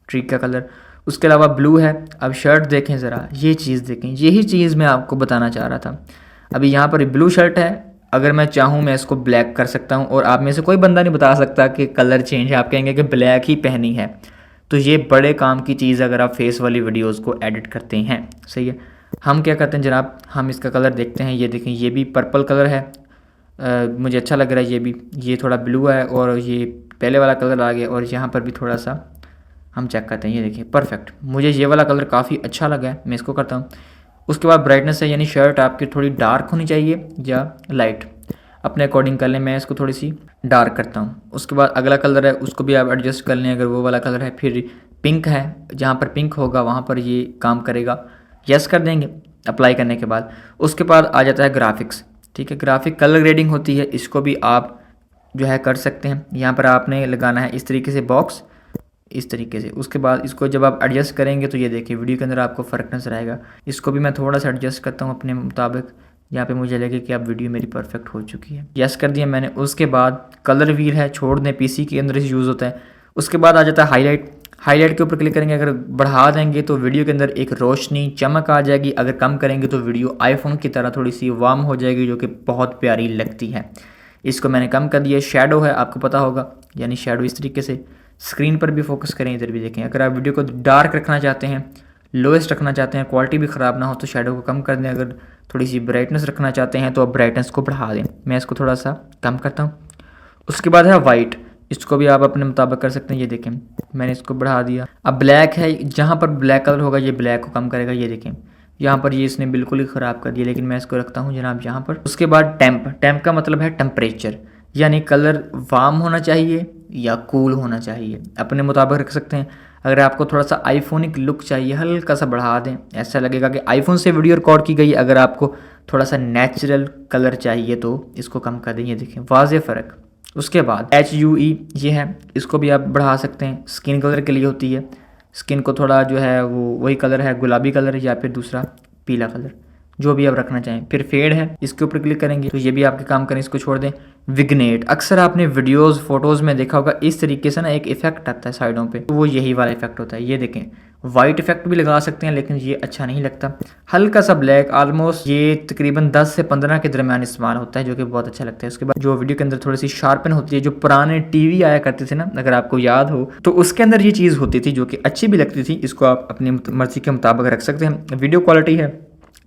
ट्री का कलर। उसके अलावा ब्लू है। अब शर्ट देखें ज़रा, ये चीज़ देखें, यही चीज़ मैं आपको बताना चाह रहा था। अभी यहाँ पर ब्लू शर्ट है, अगर मैं चाहूँ मैं इसको ब्लैक कर सकता हूँ, और आप में से कोई बंदा नहीं बता सकता कि कलर चेंज है, आप कहेंगे कि ब्लैक ही पहनी है। तो ये बड़े काम की चीज़ अगर आप फेस वाली वीडियोज़ को एडिट करते हैं, सही है। हम क्या करते हैं जनाब, हम इसका कलर देखते हैं। ये देखें, ये भी पर्पल कलर है, मुझे अच्छा लग रहा है। ये भी, ये थोड़ा ब्लू है, और ये पहले वाला कलर आ गया, और यहाँ पर भी थोड़ा सा हम चेक करते हैं। ये देखिए परफेक्ट, मुझे ये वाला कलर काफ़ी अच्छा लगा है, मैं इसको करता हूँ। उसके बाद ब्राइटनेस है, यानी शर्ट आपकी थोड़ी डार्क होनी चाहिए या लाइट, अपने अकॉर्डिंग कर लें। मैं इसको थोड़ी सी डार्क करता हूँ। उसके बाद अगला कलर है, उसको भी आप एडजस्ट कर लें, अगर वो वाला कलर है। फिर पिंक है, जहाँ पर पिंक होगा वहाँ पर ये काम करेगा, यस कर देंगे अप्लाई करने के बाद। उसके बाद आ जाता है ग्राफिक्स, ठीक है, ग्राफिक कलर ग्रेडिंग होती है, इसको भी आप जो है कर सकते हैं। यहाँ पर आपने लगाना है इस तरीके से बॉक्स, इस तरीके से। उसके बाद इसको जब आप एडजस्ट करेंगे तो ये देखिए वीडियो के अंदर आपको फ़र्क नजर आएगा। इसको भी मैं थोड़ा सा एडजस्ट करता हूँ अपने मुताबिक, यहाँ पे मुझे लगे कि अब वीडियो मेरी परफेक्ट हो चुकी है। यस कर दिया मैंने। उसके बाद कलर व्हील है, छोड़ दें, पीसी के अंदर यूज़ होता है। उसके बाद आ जाता है हाईलाइट। हाईलाइट के ऊपर क्लिक करेंगे, अगर बढ़ा देंगे तो वीडियो के अंदर एक रोशनी चमक आ जाएगी, अगर कम करेंगे तो वीडियो आईफोन की तरह थोड़ी सी वार्म हो जाएगी, जो कि बहुत प्यारी लगती है। इसको मैंने कम कर दिया। शैडो है, आपको पता होगा, यानी शैडो इस तरीके से। स्क्रीन पर भी फोकस करें, इधर भी देखें। अगर आप वीडियो को डार्क रखना चाहते हैं, लोएस्ट रखना चाहते हैं, क्वालिटी भी ख़राब ना हो तो शेडो को कम कर दें। अगर थोड़ी सी ब्राइटनेस रखना चाहते हैं तो आप ब्राइटनेस को बढ़ा दें। मैं इसको थोड़ा सा कम करता हूँ। उसके बाद है वाइट, इसको भी आप अपने मुताबिक कर सकते हैं। ये देखें मैंने इसको बढ़ा दिया। अब ब्लैक है, जहाँ पर ब्लैक कलर होगा ये ब्लैक को कम करेगा। ये देखें यहाँ पर ये इसने बिल्कुल ही ख़राब कर दिया, लेकिन मैं इसको रखता हूँ जनाब यहाँ पर। उसके बाद टेम्प का मतलब है टेम्परेचर, यानी कलर वार्म होना चाहिए या कूल होना चाहिए, अपने मुताबिक रख सकते हैं। अगर आपको थोड़ा सा आईफोनिक लुक चाहिए हल्का सा बढ़ा दें, ऐसा लगेगा कि आईफोन से वीडियो रिकॉर्ड की गई। अगर आपको थोड़ा सा नेचुरल कलर चाहिए तो इसको कम कर दें। ये देखें वाज़े फ़र्क। उसके बाद HUE ये है, इसको भी आप बढ़ा सकते हैं। स्किन कलर के लिए होती है, स्किन को थोड़ा जो है वो वही कलर है गुलाबी कलर या फिर दूसरा पीला कलर, जो भी आप रखना चाहें। फिर फेड है, इसके ऊपर क्लिक करेंगे तो ये भी आपके काम करें, इसको छोड़ दें। विग्नेट, अक्सर आपने वीडियोस फोटोज़ में देखा होगा इस तरीके से ना एक इफेक्ट आता है साइडों पे, तो वो यही वाला इफेक्ट होता है। ये देखें वाइट इफेक्ट भी लगा सकते हैं, लेकिन ये अच्छा नहीं लगता। हल्का सा ब्लैक, ऑलमोस्ट ये तकरीबन 10 से 15 के दरमियान इस्तेमाल होता है, जो कि बहुत अच्छा लगता है। उसके बाद जो वीडियो के अंदर थोड़ी सी शार्पन होती है, जो पुराने टीवी आया करते थे ना, अगर आपको याद हो तो उसके अंदर ये चीज़ होती थी जो कि अच्छी भी लगती थी। इसको आप अपनी मर्जी के मुताबिक रख सकते हैं। वीडियो क्वालिटी है,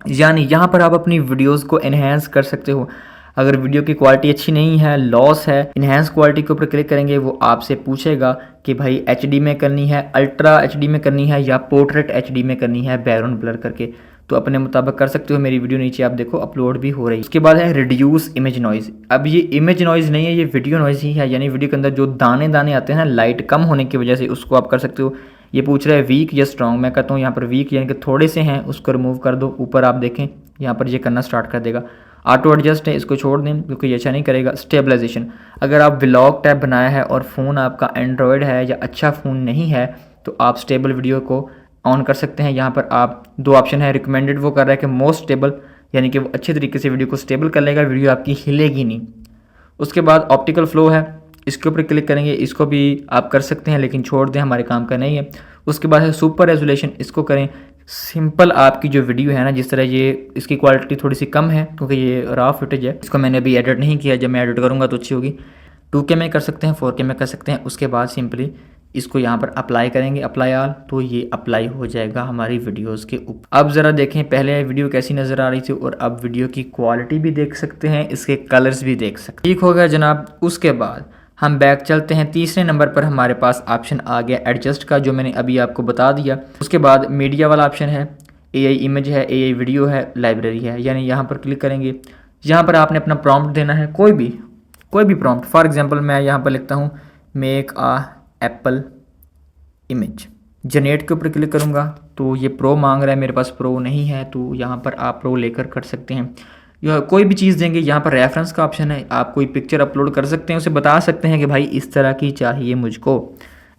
यानी यहाँ पर आप अपनी वीडियोस को एनहेंस कर सकते हो। अगर वीडियो की क्वालिटी अच्छी नहीं है, लॉस है, इन्हेंस क्वालिटी के ऊपर क्लिक करेंगे, वो आपसे पूछेगा कि भाई HD में करनी है, अल्ट्रा HD में करनी है या पोर्ट्रेट HD में करनी है बैकग्राउंड ब्लर करके, तो अपने मुताबिक कर सकते हो। मेरी वीडियो नीचे आप देखो अपलोड भी हो रही है। उसके बाद है रिड्यूस इमेज नॉइज़। अब ये इमेज नॉइज़ नहीं है, ये वीडियो नॉइज़ ही है, यानी वीडियो के अंदर जो दाने दाने आते हैं ना लाइट कम होने की वजह से, उसको आप कर सकते हो। ये पूछ रहा है वीक या स्ट्रॉन्ग, मैं कहता हूँ यहाँ पर वीक यानी कि थोड़े से हैं, उसको रिमूव कर दो। ऊपर आप देखें यहाँ पर ये करना स्टार्ट कर देगा। ऑटो एडजस्ट है, इसको छोड़ दें क्योंकि ये अच्छा नहीं करेगा। स्टेबलाइजेशन, अगर आप व्लॉग टैब बनाया है और फ़ोन आपका एंड्रॉयड है या अच्छा फ़ोन नहीं है तो आप स्टेबल वीडियो को ऑन कर सकते हैं। यहाँ पर आप दो ऑप्शन है, रिकमेंडेड वो कर रहा है कि मोस्ट स्टेबल, यानी कि वो अच्छे तरीके से वीडियो को स्टेबल कर लेगा, वीडियो आपकी हिलेगी नहीं। उसके बाद ऑप्टिकल फ्लो है, इसके ऊपर क्लिक करेंगे, इसको भी आप कर सकते हैं लेकिन छोड़ दें, हमारे काम का नहीं है। उसके बाद है सुपर रेजोल्यूशन, इसको करें। सिंपल आपकी जो वीडियो है ना, जिस तरह ये इसकी क्वालिटी थोड़ी सी कम है क्योंकि ये रॉ फुटेज है, इसको मैंने अभी एडिट नहीं किया, जब मैं एडिट करूँगा तो अच्छी होगी। 2K में कर सकते हैं, 4K में कर सकते हैं। उसके बाद सिंपली इसको यहाँ पर अप्लाई करेंगे, अप्लाई ऑल, तो ये अप्लाई हो जाएगा हमारी वीडियोस के ऊपर। अब ज़रा देखें पहले वीडियो कैसी नज़र आ रही थी और अब वीडियो की क्वालिटी भी देख सकते हैं, इसके कलर्स भी देख सकते हैं। ठीक हो गया जनाब। उसके बाद हम बैक चलते हैं, तीसरे नंबर पर हमारे पास ऑप्शन आ गया एडजस्ट का, जो मैंने अभी आपको बता दिया। उसके बाद मीडिया वाला ऑप्शन है, AI इमेज है, AI वीडियो है, लाइब्रेरी है, यानी यहाँ पर क्लिक करेंगे। यहाँ पर आपने अपना प्रॉम्प्ट देना है, कोई भी प्रॉम्प्ट। फॉर एग्जांपल मैं यहाँ पर लिखता हूँ make a Apple image. Generate के ऊपर क्लिक करूँगा तो ये प्रो मांग रहा है, मेरे पास प्रो नहीं है, तो यहाँ पर आप प्रो लेकर कर सकते हैं। या कोई भी चीज़ देंगे, यहाँ पर रेफरेंस का ऑप्शन है, आप कोई पिक्चर अपलोड कर सकते हैं, उसे बता सकते हैं कि भाई इस तरह की चाहिए मुझको,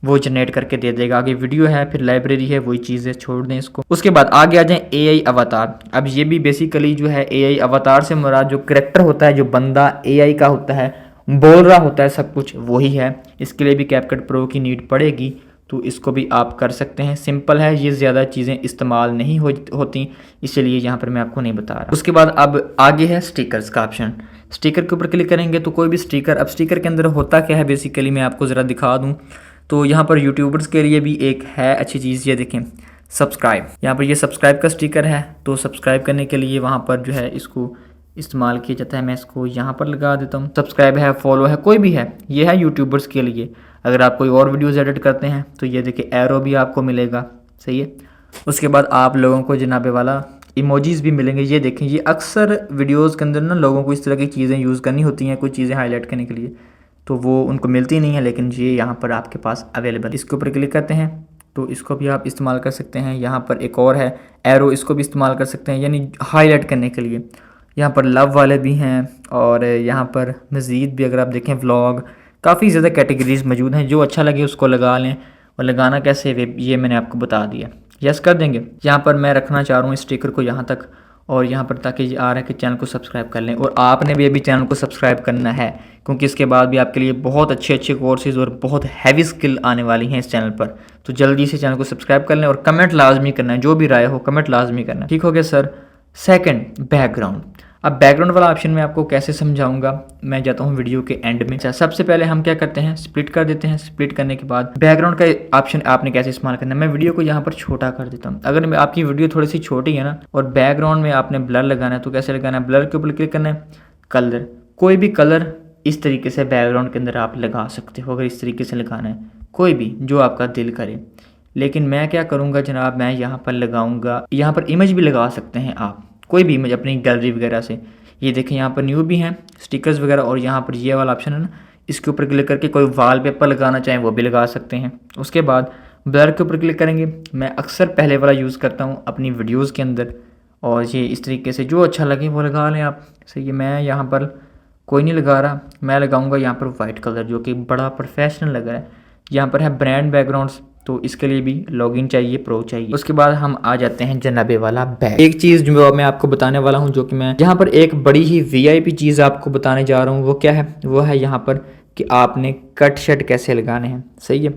वो जनरेट करके दे देगा। आगे वीडियो है, फिर लाइब्रेरी है, वही चीज़ें छोड़ दें इसको। उसके बाद आगे आ जाएं AI अवतार। अब ये भी बेसिकली जो है AI अवतार से मुराद जो करेक्टर होता है, जो बंदा AI का होता है, बोल रहा होता है सब कुछ, वही है। इसके लिए भी कैपकट प्रो की नीड पड़ेगी, तो इसको भी आप कर सकते हैं। सिंपल है, ये ज़्यादा चीज़ें इस्तेमाल नहीं होती, इसलिए यहाँ पर मैं आपको नहीं बता रहा। उसके बाद अब आगे है स्टिकर्स का ऑप्शन। स्टिकर के ऊपर क्लिक करेंगे तो कोई भी स्टिकर, अब स्टिकर के अंदर होता क्या है बेसिकली मैं आपको ज़रा दिखा दूँ। तो यहाँ पर यूट्यूबर्स के लिए भी एक है अच्छी चीज़, ये देखें सब्सक्राइब। यहाँ पर ये सब्सक्राइब का स्टिकर है, तो सब्सक्राइब करने के लिए वहाँ पर जो है इसको इस्तेमाल किया जाता है। मैं इसको यहाँ पर लगा देता हूँ। सब्सक्राइब है, फॉलो है, कोई भी है, ये है यूट्यूबर्स के लिए। अगर आप कोई और वीडियोज़ एडिट करते हैं तो ये देखिए एरो भी आपको मिलेगा, सही है। उसके बाद आप लोगों को जनाबे वाला इमोजीज़ भी मिलेंगे। ये देखें, ये अक्सर वीडियोज़ के अंदर ना लोगों को इस तरह की चीज़ें यूज़ करनी होती हैं, कुछ चीज़ें हाईलाइट करने के लिए, तो वो उनको मिलती नहीं है, लेकिन ये यहाँ पर आपके पास अवेलेबल। इसके ऊपर क्लिक करते हैं तो इसको भी आप इस्तेमाल कर सकते हैं। यहाँ पर एक और है एरो, इसको भी इस्तेमाल कर सकते हैं, यानी हाईलाइट करने के लिए। यहाँ पर लव वाले भी हैं और यहाँ पर मज़ीद भी अगर आप देखें व्लॉग, काफ़ी ज़्यादा कैटेगरीज मौजूद हैं। जो अच्छा लगे उसको लगा लें, और लगाना कैसे ये मैंने आपको बता दिया। यस कर देंगे। यहाँ पर मैं रखना चाह रहा हूँ स्टिकर को यहाँ तक, और यहाँ पर ताकि ये आ रहा है कि चैनल को सब्सक्राइब कर लें, और आपने भी अभी चैनल को सब्सक्राइब करना है, क्योंकि इसके बाद भी आपके लिए बहुत अच्छे कोर्सेज़ और बहुत हैवी स्किल आने वाली हैं इस चैनल पर। तो जल्दी से चैनल को सब्सक्राइब कर लें और कमेंट लाजमी करना है, जो भी राय हो कमेंट लाजमी करना है। ठीक हो गया सर। Second, background. अब बैकग्राउंड वाला ऑप्शन मैं आपको कैसे समझाऊंगा, मैं जाता हूँ वीडियो के एंड में। अच्छा, सबसे पहले हम क्या करते हैं, स्प्लिट कर देते हैं। स्प्लिट करने के बाद बैकग्राउंड का ऑप्शन आपने कैसे इस्तेमाल करना है, मैं वीडियो को यहाँ पर छोटा कर देता हूँ। अगर आपकी वीडियो थोड़ी सी छोटी है ना और बैकग्राउंड में आपने ब्लर लगाना है तो कैसे लगाना है, ब्लर के ऊपर क्लिक करना है, कलर, कोई भी कलर इस तरीके से बैकग्राउंड के अंदर आप लगा सकते हो, अगर इस तरीके से लगाना है कोई भी जो आपका दिल करे। लेकिन मैं क्या करूँगा जनाब, मैं यहाँ पर लगाऊंगा, यहाँ पर इमेज भी लगा सकते हैं आप, कोई भी इमेज अपनी गैलरी वगैरह से। ये देखें यहाँ पर न्यू भी हैं स्टिकर्स वगैरह, और यहाँ पर ये वाला ऑप्शन है ना, इसके ऊपर क्लिक करके कोई वॉलपेपर लगाना चाहें वो भी लगा सकते हैं। उसके बाद ब्लर के ऊपर क्लिक करेंगे, मैं अक्सर पहले वाला यूज़ करता हूँ अपनी वीडियोज़ के अंदर, और ये इस तरीके से जो अच्छा लगे वो लगा लें आप। सही है, मैं यहाँ पर कोई नहीं लगा रहा, मैं लगाऊंगा यहाँ पर वाइट कलर जो कि बड़ा प्रोफेशनल लग रहा है। यहाँ पर है ब्रांड बैकग्राउंड्स, तो इसके लिए भी लॉगिन चाहिए, प्रो चाहिए। उसके बाद हम आ जाते हैं जनाबे वाला बैग। एक चीज़ जो मैं आपको बताने वाला हूँ, जो कि मैं यहाँ पर एक बड़ी ही वीआईपी चीज़ आपको बताने जा रहा हूँ, वो क्या है, वो है यहाँ पर कि आपने कट शट कैसे लगाने हैं। सही है,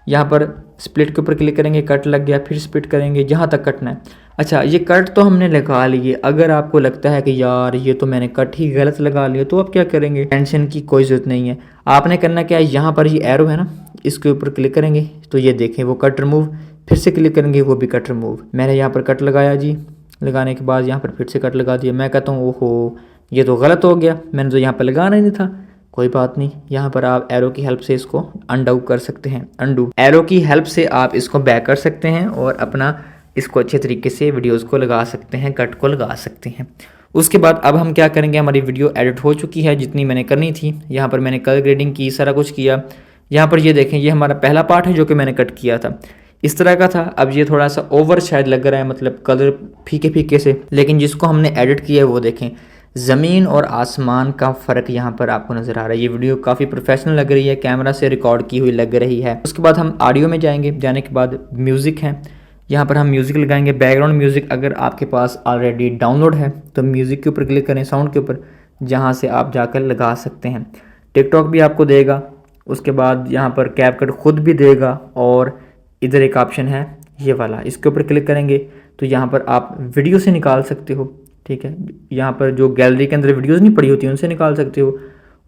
यहाँ पर स्प्लिट के ऊपर क्लिक करेंगे, कट लग गया, फिर स्प्लिट करेंगे जहाँ तक कटना है। अच्छा, ये कट तो हमने लगा लिए, अगर आपको लगता है कि यार ये तो मैंने कट ही गलत लगा लिया, तो आप क्या करेंगे, टेंशन की कोई ज़रूरत नहीं है। आपने करना क्या है, यहाँ पर ये एरो है ना, इसके ऊपर क्लिक करेंगे तो ये देखें वो कट रिमूव, फिर से क्लिक करेंगे वो भी कट रिमूव। मैंने यहाँ पर कट लगाया जी, लगाने के बाद यहाँ पर फिर से कट लगा दिया। मैं कहता हूँ ओहो ये तो गलत हो गया, मैंने तो यहाँ पर लगाना ही नहीं था। कोई बात नहीं, यहाँ पर आप एरो की हेल्प से इसको अनडू कर सकते हैं। अनडू एरो की हेल्प से आप इसको बैक कर सकते हैं और अपना इसको अच्छे तरीके से वीडियोज़ को लगा सकते हैं, कट को लगा सकते हैं। उसके बाद अब हम क्या करेंगे, हमारी वीडियो एडिट हो चुकी है जितनी मैंने करनी थी। यहाँ पर मैंने कलर ग्रेडिंग की, सारा कुछ किया। यहाँ पर ये देखें, ये हमारा पहला पार्ट है जो कि मैंने कट किया था, इस तरह का था। अब ये थोड़ा सा ओवर शायद लग रहा है, मतलब कलर फीके फीके से, लेकिन जिसको हमने एडिट किया है वो देखें, ज़मीन और आसमान का फ़र्क यहाँ पर आपको नज़र आ रहा है। ये वीडियो काफ़ी प्रोफेशनल लग रही है, कैमरा से रिकॉर्ड की हुई लग रही है। उसके बाद हम ऑडियो में जाएंगे, जाने के बाद म्यूज़िक है, यहाँ पर हम म्यूज़िक लगाएंगे। बैकग्राउंड म्यूज़िक अगर आपके पास ऑलरेडी डाउनलोड है तो म्यूज़िक के ऊपर क्लिक करें, साउंड के ऊपर, जहाँ से आप जाकर लगा सकते हैं। टिकटॉक भी आपको देगा। उसके बाद यहाँ पर कैपकट खुद भी देगा, और इधर एक ऑप्शन है ये वाला, इसके ऊपर क्लिक करेंगे तो यहाँ पर आप वीडियो से निकाल सकते हो। ठीक है, यहाँ पर जो गैलरी के अंदर वीडियोज़ नहीं पड़ी होती उनसे निकाल सकते हो।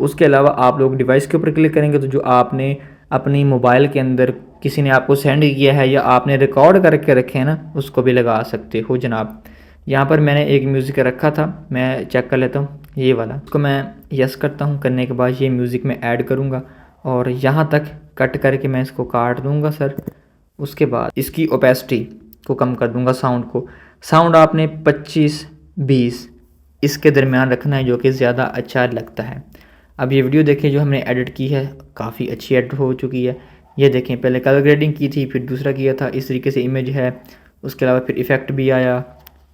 उसके अलावा आप लोग डिवाइस के ऊपर क्लिक करेंगे तो जो आपने अपनी मोबाइल के अंदर किसी ने आपको सेंड किया है या आपने रिकॉर्ड करके रखे हैं ना, उसको भी लगा सकते हो जनाब। यहाँ पर मैंने एक म्यूज़िक रखा था, मैं चेक कर लेता हूँ, ये वाला, उसको मैं यस करता हूँ। करने के बाद ये म्यूज़िक मैं ऐड करूँगा और यहाँ तक कट करके मैं इसको काट दूँगा सर। उसके बाद इसकी ओपेसिटी को कम कर दूँगा, साउंड को। साउंड आपने 25-20 इसके दरमियान रखना है, जो कि ज़्यादा अच्छा लगता है। अब ये वीडियो देखिए जो हमने एडिट की है, काफ़ी अच्छी एडिट हो चुकी है। ये देखें, पहले कलर ग्रेडिंग की थी, फिर दूसरा किया था, इस तरीके से इमेज है। उसके अलावा फिर इफ़ेक्ट भी आया,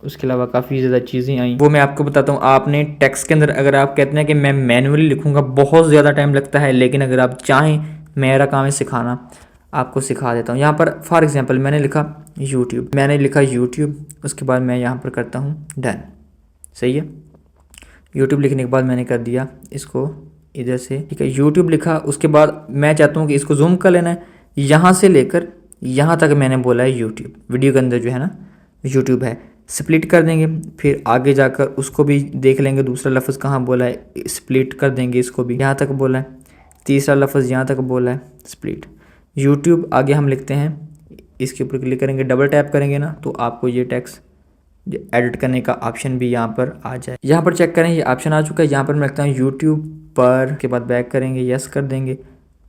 उसके अलावा काफ़ी ज़्यादा चीज़ें आई, वो मैं आपको बताता हूँ। आपने टेक्स्ट के अंदर अगर आप कहते हैं कि मैं मैनुअली लिखूँगा, बहुत ज़्यादा टाइम लगता है, लेकिन अगर आप चाहें, मेरा काम है सिखाना, आपको सिखा देता हूँ। यहाँ पर फॉर एग्जांपल मैंने लिखा यूट्यूब, मैंने लिखा यूट्यूब, उसके बाद मैं यहाँ पर करता हूँ डन। सही है, यूट्यूब लिखने के बाद मैंने कर दिया इसको इधर से, ठीक है, यूट्यूब लिखा। उसके बाद मैं चाहता हूँ कि इसको जूम कर लेना है, यहाँ से लेकर यहाँ तक मैंने बोला है यूट्यूब, वीडियो के अंदर जो है ना यूट्यूब है। स्प्लिट कर देंगे, फिर आगे जाकर उसको भी देख लेंगे, दूसरा लफ्ज़ कहाँ बोला है, स्प्लिट कर देंगे, इसको भी यहाँ तक बोला है, तीसरा लफ्ज़ यहाँ तक बोला है, स्प्लिट। यूट्यूब आगे हम लिखते हैं, इसके ऊपर क्लिक करेंगे, डबल टैप करेंगे ना तो आपको ये टेक्स्ट एडिट करने का ऑप्शन भी यहाँ पर आ जाए। यहाँ पर चेक करें, ये ऑप्शन आ चुका है। यहाँ पर मैं रखता हूँ यूट्यूब पर, के बाद बैक करेंगे, यस कर देंगे,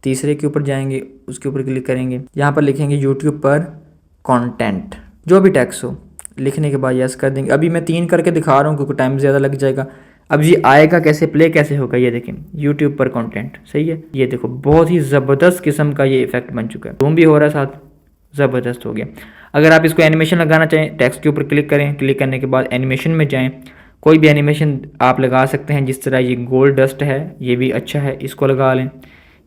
तीसरे के ऊपर जाएंगे, उसके ऊपर क्लिक करेंगे, यहाँ पर लिखेंगे यूट्यूब पर कंटेंट, जो भी टैक्स हो, लिखने के बाद यस कर देंगे। अभी मैं 3 करके दिखा रहा हूँ क्योंकि टाइम ज़्यादा लग जाएगा। अब ये आएगा कैसे, प्ले कैसे होगा, ये देखें, यूट्यूब पर कंटेंट। सही है, ये देखो बहुत ही ज़बरदस्त किस्म का ये इफेक्ट बन चुका है, जूम भी हो रहा है साथ, ज़बरदस्त हो गया। अगर आप इसको एनिमेशन लगाना चाहें, टेक्स्ट के ऊपर क्लिक करें, क्लिक करने के बाद एनिमेशन में जाएं, कोई भी एनिमेशन आप लगा सकते हैं। जिस तरह ये गोल्ड डस्ट है, ये भी अच्छा है, इसको लगा लें।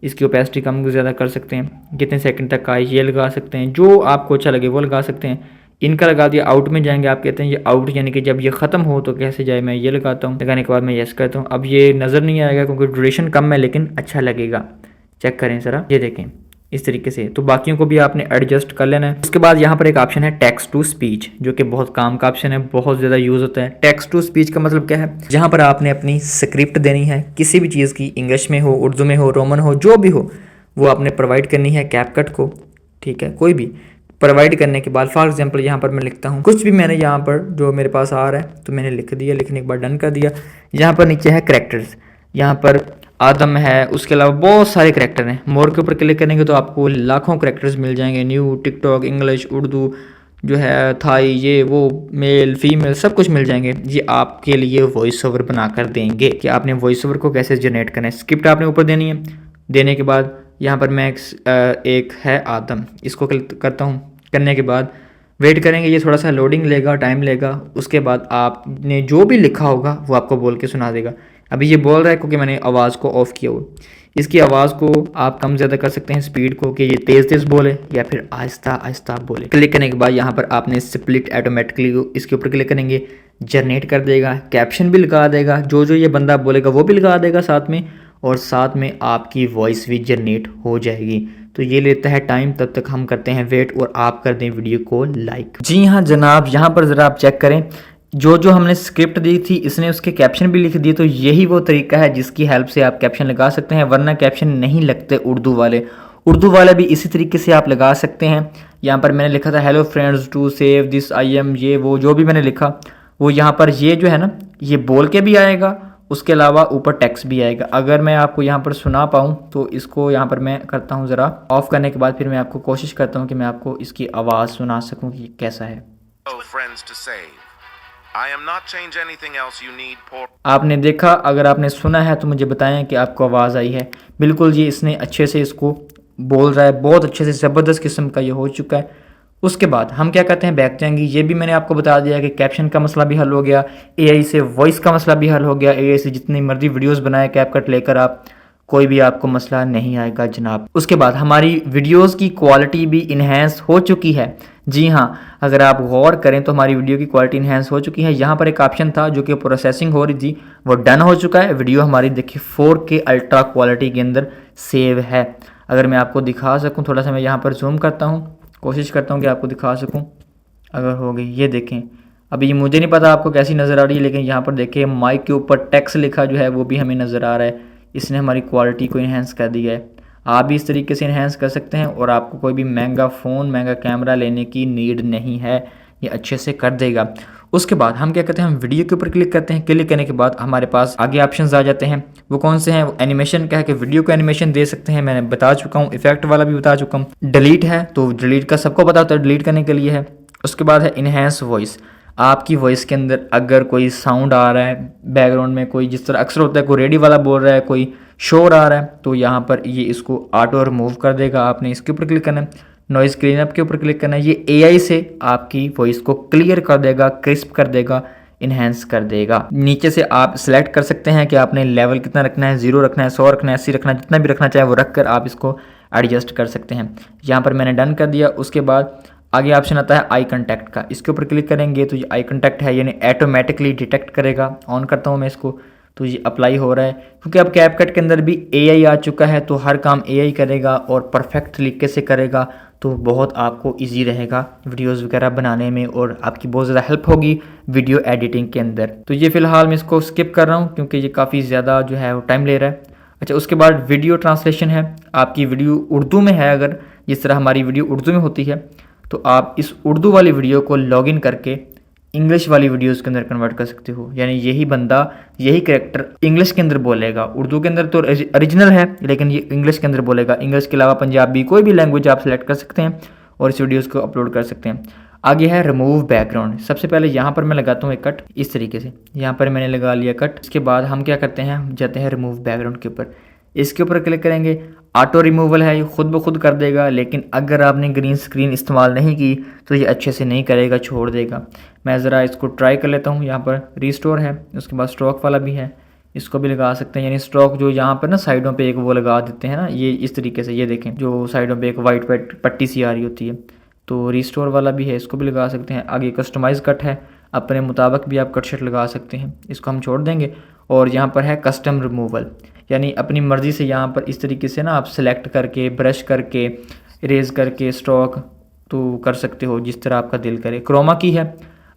इसकी ओपेसिटी कम ज़्यादा कर सकते हैं, कितने सेकंड तक का ये लगा सकते हैं, जो आपको अच्छा लगे वो लगा सकते हैं। इनका लगा दिया, आउट में जाएंगे, आप कहते हैं ये आउट यानी कि जब ये ख़त्म हो तो कैसे जाए, मैं ये लगाता हूँ, लगाने के बाद मैं यस करता हूँ। अब ये नज़र नहीं आएगा क्योंकि ड्यूरेशन कम है, लेकिन अच्छा लगेगा। चेक करें ज़रा, ये देखें इस तरीके से। तो बाकियों को भी आपने एडजस्ट कर लेना है। उसके बाद यहाँ पर एक ऑप्शन है टेक्स्ट टू स्पीच, जो कि बहुत काम का ऑप्शन है, बहुत ज़्यादा यूज़ होता है। टेक्स्ट टू स्पीच का मतलब क्या है, जहाँ पर आपने अपनी स्क्रिप्ट देनी है किसी भी चीज़ की, इंग्लिश में हो, उर्दू में हो, रोमन हो, जो भी हो, वो आपने प्रोवाइड करनी है कैपकट को, ठीक है। कोई भी प्रोवाइड करने के बाद फॉर एग्जांपल यहाँ पर मैं लिखता हूँ कुछ भी, मैंने यहाँ पर जो मेरे पास आ रहा है तो मैंने लिख दिया, लिखने के बाद डन कर दिया। यहाँ पर नीचे है करैक्टर्स, यहाँ पर आदम है, उसके अलावा बहुत सारे करैक्टर हैं। मोर के ऊपर क्लिक करेंगे तो आपको लाखों करैक्टर्स मिल जाएंगे, न्यू, टिकटॉक, इंग्लिश, उर्दू जो है, थाई, ये वो, मेल, फीमेल, सब कुछ मिल जाएंगे। ये आपके लिए वॉइस ओवर बना कर देंगे कि आपने वॉइस ओवर को कैसे जनरेट करना है। स्क्रिप्ट आपने ऊपर देनी है, देने के बाद यहाँ पर मैं एक है आदम, इसको क्लिक करता हूँ। करने के बाद वेट करेंगे, ये थोड़ा सा लोडिंग लेगा, टाइम लेगा। उसके बाद आपने जो भी लिखा होगा वो आपको बोल के सुना देगा। अभी ये बोल रहा है क्योंकि मैंने आवाज़ को ऑफ़ किया हुआ। इसकी आवाज़ को आप कम ज़्यादा कर सकते हैं, स्पीड को, कि ये तेज़ तेज़ बोले या फिर आहिस्ता आहिस्ता बोले। क्लिक करने के बाद यहाँ पर आपने स्प्लिट ऑटोमेटिकली इसके ऊपर क्लिक करेंगे, जनरेट कर देगा, कैप्शन भी लगा देगा, जो जो ये बंदा बोलेगा वो भी लगा देगा साथ में, और साथ में आपकी वॉइस भी जनरेट हो जाएगी। तो ये लेता है टाइम, तब तक हम करते हैं वेट और आप कर दें वीडियो को लाइक। जी हाँ जनाब, यहाँ पर ज़रा आप चेक करें, जो जो हमने स्क्रिप्ट दी थी इसने उसके कैप्शन भी लिख दिए। तो यही वो तरीका है जिसकी हेल्प से आप कैप्शन लगा सकते हैं, वरना कैप्शन नहीं लगते उर्दू वाले। उर्दू वाला भी इसी तरीके से आप लगा सकते हैं। यहाँ पर मैंने लिखा था hello friends to save this I am, ये वो जो भी मैंने लिखा वो यहाँ पर ये जो है ना, ये बोल के भी आएगा, उसके अलावा ऊपर टेक्स्ट भी आएगा। अगर मैं आपको यहाँ पर सुना पाऊँ तो इसको यहाँ पर मैं करता हूँ ज़रा ऑफ करने के बाद, फिर मैं आपको कोशिश करता हूँ कि मैं आपको इसकी आवाज़ सुना सकूँ कि कैसा है। आपने देखा, अगर आपने सुना है तो मुझे बताएं कि आपको आवाज़ आई है। बिल्कुल जी, इसने अच्छे से इसको बोल रहा है, बहुत अच्छे से, ज़बरदस्त किस्म का ये हो चुका है। उसके बाद हम क्या करते हैं, बैक जाएंगे। ये भी मैंने आपको बता दिया कि कैप्शन का मसला भी हल हो गया, एआई से वॉइस का मसला भी हल हो गया। एआई से जितनी मर्जी वीडियोस बनाए कैपकट लेकर आप, कोई भी आपको मसला नहीं आएगा जनाब। उसके बाद हमारी वीडियोस की क्वालिटी भी इन्हेंस हो चुकी है। जी हाँ, अगर आप गौर करें तो हमारी वीडियो की क्वालिटी इन्हेंस हो चुकी है। यहाँ पर एक ऑप्शन था जो कि प्रोसेसिंग हो रही थी, वो डन हो चुका है। वीडियो हमारी देखिए 4K अल्ट्रा क्वालिटी के अंदर सेव है। अगर मैं आपको दिखा सकूँ, थोड़ा सा मैं यहाँ पर जूम करता हूँ, कोशिश करता हूँ कि आपको दिखा सकूँ। अगर हो गई, ये देखें। अभी ये मुझे नहीं पता आपको कैसी नज़र आ रही है, लेकिन यहाँ पर देखिए माइक के ऊपर टेक्स्ट लिखा जो है वो भी हमें नज़र आ रहा है। इसने हमारी क्वालिटी को इन्हेंस कर दिया है। आप भी इस तरीके से इन्हेंस कर सकते हैं, और आपको कोई भी महंगा फ़ोन, महंगा कैमरा लेने की नीड नहीं है, ये अच्छे से कर देगा। उसके बाद हम क्या करते हैं, हम वीडियो के ऊपर क्लिक करते हैं। क्लिक करने के बाद हमारे पास आगे ऑप्शंस आ जाते हैं। वो कौन से हैं, वो एनिमेशन का है कि वीडियो को एनिमेशन दे सकते हैं, मैंने बता चुका हूँ। इफेक्ट वाला भी बता चुका हूँ। डिलीट है तो डिलीट का सबको पता होता है, डिलीट करने के लिए है। उसके बाद है इन्हेंस वॉइस। आपकी वॉइस के अंदर अगर कोई साउंड आ रहा है बैकग्राउंड में, कोई जिस तरह अक्सर होता है कोई रेडियो वाला बोल रहा है, कोई शोर आ रहा है, तो यहाँ पर ये इसको ऑटो रिमूव कर देगा। आपने इसके ऊपर क्लिक करना है, नॉइज़ क्लीन अप के ऊपर क्लिक करना है। ये एआई से आपकी वॉइस को क्लियर कर देगा, क्रिस्प कर देगा, इन्हेंस कर देगा। नीचे से आप सिलेक्ट कर सकते हैं कि आपने लेवल कितना रखना है, 0 रखना है, 100 रखना है, 80 रखना है, जितना भी रखना चाहे वो रख कर आप इसको एडजस्ट कर सकते हैं। यहाँ पर मैंने डन कर दिया। उसके बाद आगे ऑप्शन आता है आई कंटेक्ट का। इसके ऊपर क्लिक करेंगे तो ये आई कंटेक्ट है, यानी ऑटोमेटिकली डिटेक्ट करेगा। ऑन करता हूँ मैं इसको, तो ये अप्लाई हो रहा है, क्योंकि अब कैपकट के अंदर भी एआई आ चुका है, तो हर काम एआई करेगा और परफेक्ट तरीके से करेगा। तो बहुत आपको इजी रहेगा वीडियोस वगैरह बनाने में, और आपकी बहुत ज़्यादा हेल्प होगी वीडियो एडिटिंग के अंदर। तो ये फ़िलहाल मैं इसको स्किप कर रहा हूँ क्योंकि ये काफ़ी ज़्यादा जो है वो टाइम ले रहा है। अच्छा, उसके बाद वीडियो ट्रांसलेशन है। आपकी वीडियो उर्दू में है, अगर जिस तरह हमारी वीडियो उर्दू में होती है, तो आप इस उर्दू वाली वीडियो को लॉगिन करके इंग्लिश वाली वीडियोस के अंदर कन्वर्ट कर सकते हो। यानी यही बंदा, यही कैरेक्टर इंग्लिश के अंदर बोलेगा। उर्दू के अंदर तो ओरिजिनल है, लेकिन ये इंग्लिश के अंदर बोलेगा। इंग्लिश के अलावा पंजाबी, कोई भी लैंग्वेज आप सेलेक्ट कर सकते हैं और इस वीडियोज़ को अपलोड कर सकते हैं। आगे है रिमूव बैकग्राउंड। सबसे पहले यहाँ पर मैं लगाता हूँ एक कट, इस तरीके से। यहाँ पर मैंने लगा लिया कट। इसके बाद हम क्या करते हैं, हम जाते हैं रिमूव बैकग्राउंड के ऊपर। इसके ऊपर क्लिक करेंगे, ऑटो रिमूवल है, ये खुद ब खुद कर देगा। लेकिन अगर आपने ग्रीन स्क्रीन इस्तेमाल नहीं की तो ये अच्छे से नहीं करेगा, छोड़ देगा। मैं ज़रा इसको ट्राई कर लेता हूँ। यहाँ पर रिस्टोर है, उसके बाद स्ट्रोक वाला भी है, इसको भी लगा सकते हैं। यानी स्ट्रोक जो यहाँ पर ना साइडों पे एक वो लगा देते हैं ना, ये इस तरीके से, ये देखें जो साइडों पे एक वाइट पट्टी सी आ रही होती है, तो रिस्टोर वाला भी है, इसको भी लगा सकते हैं। आगे कस्टमाइज़ कट है, अपने मुताबिक भी आप कट शट लगा सकते हैं। इसको हम छोड़ देंगे और यहाँ पर है कस्टम रिमूवल, यानी अपनी मर्ज़ी से यहाँ पर इस तरीके से ना आप सेलेक्ट करके, ब्रश करके, इरेज करके, स्ट्रोक तो कर सकते हो जिस तरह आपका दिल करे। क्रोमा की है।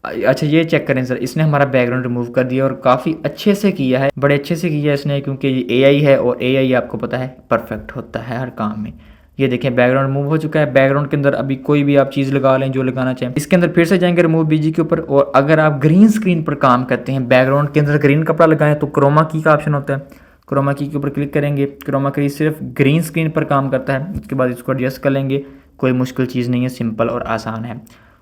अच्छा ये चेक करें सर, इसने हमारा बैकग्राउंड रिमूव कर दिया और काफ़ी अच्छे से किया है, बड़े अच्छे से किया है इसने, क्योंकि ये AI है और AI आपको पता है परफेक्ट होता है हर काम में। ये देखें बैकग्राउंड रिमूव हो चुका है। बैकग्राउंड के अंदर अभी कोई भी आप चीज़ लगा लें जो लगाना चाहें। इसके अंदर फिर से जाएंगे रिमूव बीजी के ऊपर, और अगर आप ग्रीन स्क्रीन पर काम करते हैं, बैकग्राउंड के अंदर ग्रीन कपड़ा लगाएं तो क्रोमा की का ऑप्शन होता है। क्रोमा की के ऊपर क्लिक करेंगे। क्रोमा की सिर्फ ग्रीन स्क्रीन पर काम करता है। उसके बाद इसको एडजस्ट कर लेंगे, कोई मुश्किल चीज़ नहीं है, सिंपल और आसान है।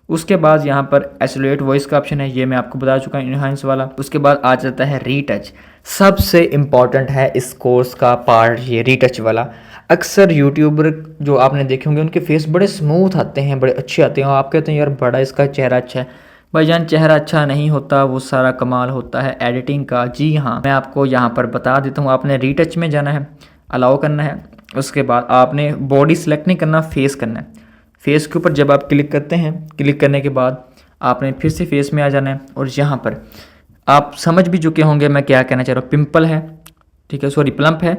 उसके बाद यहाँ पर एसोलेट वॉइस का ऑप्शन है, ये मैं आपको बता चुका हूँ, इनहांस वाला। उसके बाद आ जाता है रीटच। सबसे इम्पॉर्टेंट है इस कोर्स का पार्ट ये रीटच वाला। अक्सर यूट्यूबर जो आपने देखे होंगे उनके फेस बड़े स्मूथ आते हैं, बड़े अच्छे आते हैं, और आप कहते हैं यार बड़ा इसका चेहरा अच्छा है। भाईजान चेहरा अच्छा नहीं होता, वो सारा कमाल होता है एडिटिंग का। जी हाँ, मैं आपको यहाँ पर बता देता हूँ। आपने रीटच में जाना है, अलाउ करना है। उसके बाद आपने बॉडी सेलेक्ट नहीं करना, फेस करना है। फेस के ऊपर जब आप क्लिक करते हैं, क्लिक करने के बाद आपने फिर से फेस में आ जाना है, और यहाँ पर आप समझ भी चुके होंगे मैं क्या कहना चाह रहा हूँ। पिंपल है, ठीक है, सॉरी प्लम्प है।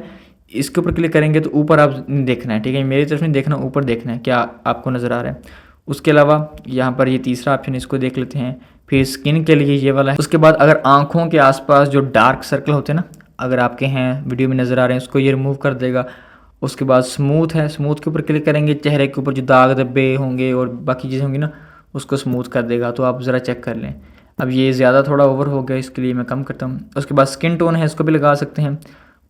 इसके ऊपर क्लिक करेंगे तो ऊपर आप देखना है, ठीक है, मेरी तरफ नहीं देखना, ऊपर देखना है क्या आपको नज़र आ रहा है। उसके अलावा यहाँ पर ये तीसरा ऑप्शन, इसको देख लेते हैं। फिर स्किन के लिए ये वाला है। उसके बाद अगर आँखों के आसपास जो डार्क सर्कल होते हैं ना, अगर आपके हैं वीडियो में नज़र आ रहे हैं, उसको ये रिमूव कर देगा। उसके बाद स्मूथ है, स्मूथ के ऊपर क्लिक करेंगे, चेहरे के ऊपर जो दाग धब्बे होंगे और बाकी चीज़ें होंगी ना, उसको स्मूथ कर देगा। तो आप ज़रा चेक कर लें। अब ये ज़्यादा थोड़ा ओवर हो गया, इसके लिए मैं कम करता हूँ। उसके बाद स्किन टोन है, इसको भी लगा सकते हैं।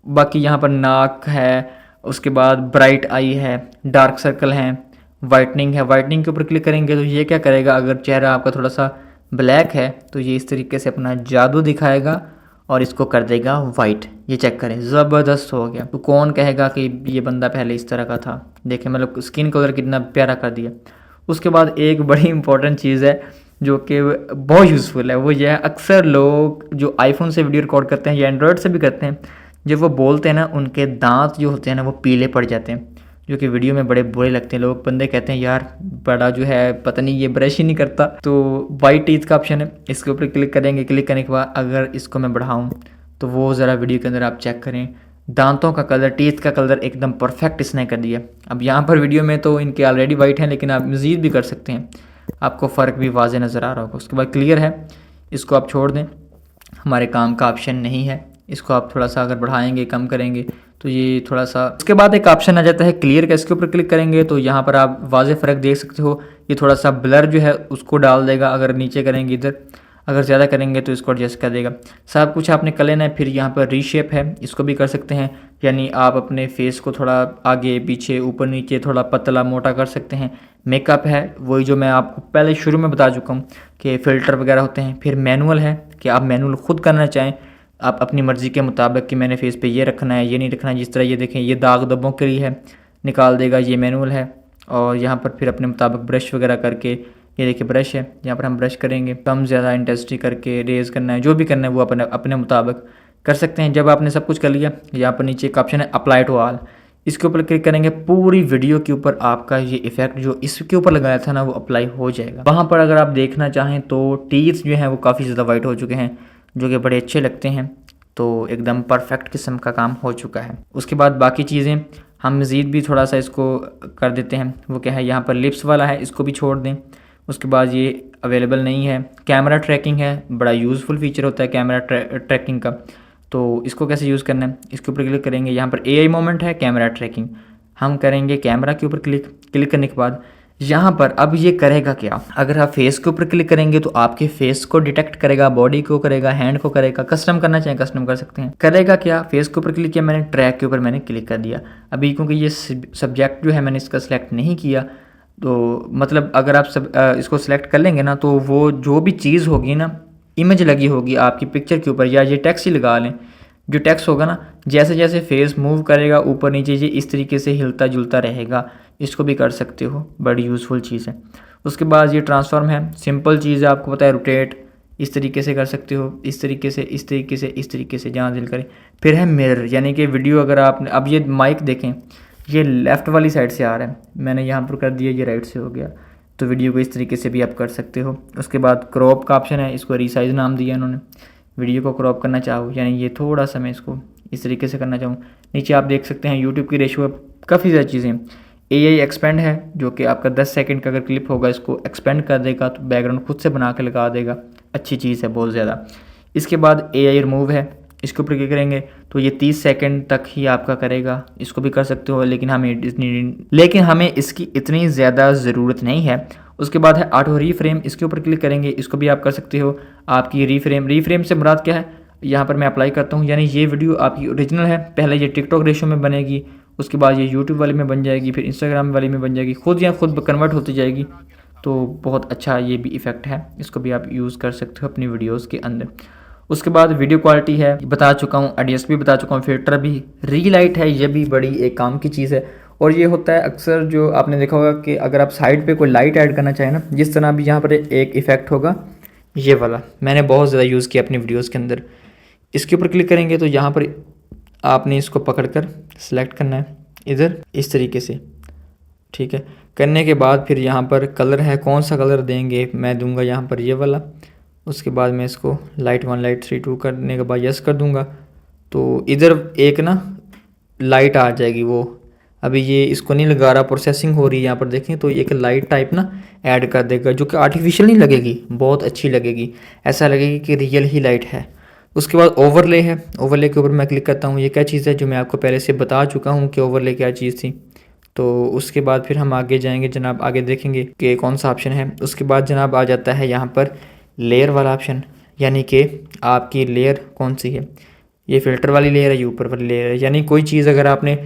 बाकी यहाँ पर नाक है, उसके बाद ब्राइट आई है, डार्क सर्कल हैं, वाइटनिंग है। वाइटनिंग के ऊपर क्लिक करेंगे तो ये क्या करेगा, अगर चेहरा आपका थोड़ा सा ब्लैक है तो ये इस तरीके से अपना जादू दिखाएगा और इसको कर देगा वाइट। ये चेक करें, ज़बरदस्त हो गया। तो कौन कहेगा कि ये बंदा पहले इस तरह का था। देखें मतलब स्किन कलर कितना प्यारा कर दिया। उसके बाद एक बड़ी इंपॉर्टेंट चीज़ है जो कि बहुत यूज़फुल है, वो यह है अक्सर लोग जो आईफोन से वीडियो रिकॉर्ड करते हैं या एंड्रॉयड से भी करते हैं, जब वो बोलते हैं ना उनके दांत जो होते हैं ना वो पीले पड़ जाते हैं, जो कि वीडियो में बड़े बुरे लगते हैं। लोग बंदे कहते हैं यार बड़ा जो है पता नहीं ये ब्रश ही नहीं करता। तो वाइट टीथ का ऑप्शन है, इसके ऊपर क्लिक करेंगे। क्लिक करने के बाद अगर इसको मैं बढ़ाऊँ तो वो ज़रा वीडियो के अंदर आप चेक करें, दांतों का कलर, टीथ का कलर एकदम परफेक्ट इसने कर दिया। अब यहाँ पर वीडियो में तो इनके ऑलरेडी वाइट हैं, लेकिन आप मज़ीद भी कर सकते हैं, आपको फ़र्क भी वाज़े नज़र आ रहा होगा। उसके बाद क्लियर है, इसको आप छोड़ दें, हमारे काम का ऑप्शन नहीं है। इसको आप थोड़ा सा अगर बढ़ाएंगे, कम करेंगे तो ये थोड़ा सा। उसके बाद एक ऑप्शन आ जाता है क्लियर का, इसके ऊपर क्लिक करेंगे तो यहाँ पर आप वाज़े फ़र्क देख सकते हो। ये थोड़ा सा ब्लर जो है उसको डाल देगा, अगर नीचे करेंगे इधर, अगर ज़्यादा करेंगे तो इसको एडजस्ट कर देगा। सब कुछ आपने कर लेना है। फिर यहाँ पर रीशेप है, इसको भी कर सकते हैं, यानी आप अपने फेस को थोड़ा आगे पीछे, ऊपर नीचे, थोड़ा पतला मोटा कर सकते हैं। मेकअप है, वही जो मैं आपको पहले शुरू में बता चुका हूँ कि फ़िल्टर वगैरह होते हैं। फिर मैनुअल है कि आप मैनुअल ख़ुद करना चाहें, आप अपनी मर्ज़ी के मुताबिक कि मैंने फेस पे ये रखना है, ये नहीं रखना है। जिस तरह ये देखें, ये दाग धब्बों के लिए है, निकाल देगा, ये मैनुअल है। और यहाँ पर फिर अपने मुताबिक ब्रश वगैरह करके, ये देखिए ब्रश है, यहाँ पर हम ब्रश करेंगे, कम ज़्यादा इंटेंसिटी करके रेज़ करना है, जो भी करना है वो अपने मुताबिक कर सकते हैं। जब आपने सब कुछ कर लिया, यहाँ पर नीचे एक ऑप्शन है अप्लाई टू ऑल, इसके ऊपर क्लिक करेंगे, पूरी वीडियो के ऊपर आपका ये इफेक्ट जो इसके ऊपर लगाया था ना वो अप्लाई हो जाएगा। वहाँ पर अगर आप देखना चाहें तो टीथ जो हैं वो काफ़ी ज़्यादा वाइट हो चुके हैं, जो कि बड़े अच्छे लगते हैं। तो एकदम परफेक्ट किस्म का काम हो चुका है। उसके बाद बाकी चीज़ें हम मज़ीद भी थोड़ा सा इसको कर देते हैं। वो क्या है, यहाँ पर लिप्स वाला है, इसको भी छोड़ दें। उसके बाद ये अवेलेबल नहीं है। कैमरा ट्रैकिंग है, बड़ा यूज़फुल फीचर होता है कैमरा ट्रैकिंग का। तो इसको कैसे यूज़ करना है, इसके ऊपर क्लिक करेंगे, यहाँ पर AI मोमेंट है, कैमरा ट्रैकिंग, हम करेंगे कैमरा के ऊपर क्लिक करने के बाद यहाँ पर अब ये करेगा क्या, अगर आप फेस के ऊपर क्लिक करेंगे तो आपके फेस को डिटेक्ट करेगा, बॉडी को करेगा, हैंड को करेगा, कस्टम करना चाहें कस्टम कर सकते हैं। करेगा क्या, फेस के ऊपर क्लिक किया मैंने, ट्रैक के ऊपर मैंने क्लिक कर दिया। अभी क्योंकि ये सब्जेक्ट जो है मैंने इसका सिलेक्ट नहीं किया, तो मतलब अगर आप इसको सिलेक्ट कर लेंगे ना तो वो जो भी चीज़ होगी ना, इमेज लगी होगी आपकी पिक्चर के ऊपर, या ये टेक्स्ट ही लगा लें, जो टेक्स्ट होगा ना जैसे जैसे फेस मूव करेगा ऊपर नीचे ये इस तरीके से हिलता जुलता रहेगा। इसको भी कर सकते हो, बड़ी यूज़फुल चीज़ है। उसके बाद ये ट्रांसफॉर्म है, सिंपल चीज़ है, आपको पता है, रोटेट इस तरीके से कर सकते हो, इस तरीके से, इस तरीके से, इस तरीके से, जहाँ दिल करे। फिर है मिरर, यानी कि वीडियो अगर आपने, अब ये माइक देखें, ये लेफ़्ट वाली साइड से आ रहा है, मैंने यहाँ पर कर दिया, ये राइट से हो गया। तो वीडियो को इस तरीके से भी आप कर सकते हो। उसके बाद क्रॉप का ऑप्शन है, इसको रीसाइज नाम दिया इन्होंने। वीडियो को क्रॉप करना चाहो, यानी ये थोड़ा सा मैं इसको इस तरीके से करना चाहूँ। नीचे आप देख सकते हैं यूट्यूब की रेशियो, काफ़ी ज़्यादा चीज़ें। AI एक्सपेंड है, जो कि आपका 10 सेकंड का अगर क्लिप होगा इसको एक्सपेंड कर देगा, तो बैकग्राउंड खुद से बना के लगा देगा। अच्छी चीज़ है बहुत ज़्यादा। इसके बाद AI रिमूव है, इसके ऊपर क्लिक करेंगे तो ये 30 सेकंड तक ही आपका करेगा। इसको भी कर सकते हो, लेकिन हमें इसकी इतनी ज़्यादा ज़रूरत नहीं है। उसके बाद है ऑटो रीफ्रेम, इसके ऊपर क्लिक करेंगे, इसको भी आप कर सकते हो। आपकी रीफ्रेम से मुराद क्या है, यहाँ पर मैं अप्लाई करता हूँ, यानी ये वीडियो आपकी ओरिजिनल है। पहले ये टिकटॉक रेशो में बनेगी, उसके बाद ये यूट्यूब वाले में बन जाएगी, फिर इंस्टाग्राम वाले में बन जाएगी, खुद या खुद कन्वर्ट होती जाएगी। तो बहुत अच्छा ये भी इफ़ेक्ट है, इसको भी आप यूज़ कर सकते हो अपनी वीडियोस के अंदर। उसके बाद वीडियो क्वालिटी है, बता चुका हूँ, एडीएस भी बता चुका हूँ, फिल्टर भी, री लाइट है, ये भी बड़ी एक काम की चीज़ है। और ये होता है अक्सर, जो आपने देखा होगा कि अगर आप साइड पे कोई लाइट ऐड करना चाहें ना, जिस तरह भी यहाँ पर एक इफ़ेक्ट होगा, ये वाला मैंने बहुत ज़्यादा यूज़ किया अपनी वीडियोज़ के अंदर। इसके ऊपर क्लिक करेंगे तो यहाँ पर आपने इसको पकड़कर सेलेक्ट करना है इधर इस तरीके से, ठीक है। करने के बाद फिर यहाँ पर कलर है, कौन सा कलर देंगे, मैं दूंगा यहाँ पर ये वाला। उसके बाद मैं इसको लाइट 1 लाइट 3 2 करने के बाद यस कर दूंगा, तो इधर एक ना लाइट आ जाएगी। वो अभी ये इसको नहीं लगा रहा, प्रोसेसिंग हो रही है यहाँ पर देखें, तो एक लाइट टाइप ना ऐड कर देगा, जो कि आर्टिफिशियल नहीं लगेगी, बहुत अच्छी लगेगी, ऐसा लगेगी कि रियल ही लाइट है। उसके बाद ओवरले है, ओवरले के ऊपर मैं क्लिक करता हूँ। ये क्या चीज़ है, जो मैं आपको पहले से बता चुका हूँ कि ओवरले क्या चीज़ थी। तो उसके बाद फिर हम आगे जाएंगे जनाब, आगे देखेंगे कि कौन सा ऑप्शन है। उसके बाद जनाब आ जाता है यहाँ पर लेयर वाला ऑप्शन, यानी कि आपकी लेयर कौन सी है, ये फ़िल्टर वाली लेयर है, ये ऊपर वाली लेयर है। यानी कोई चीज़ अगर आपने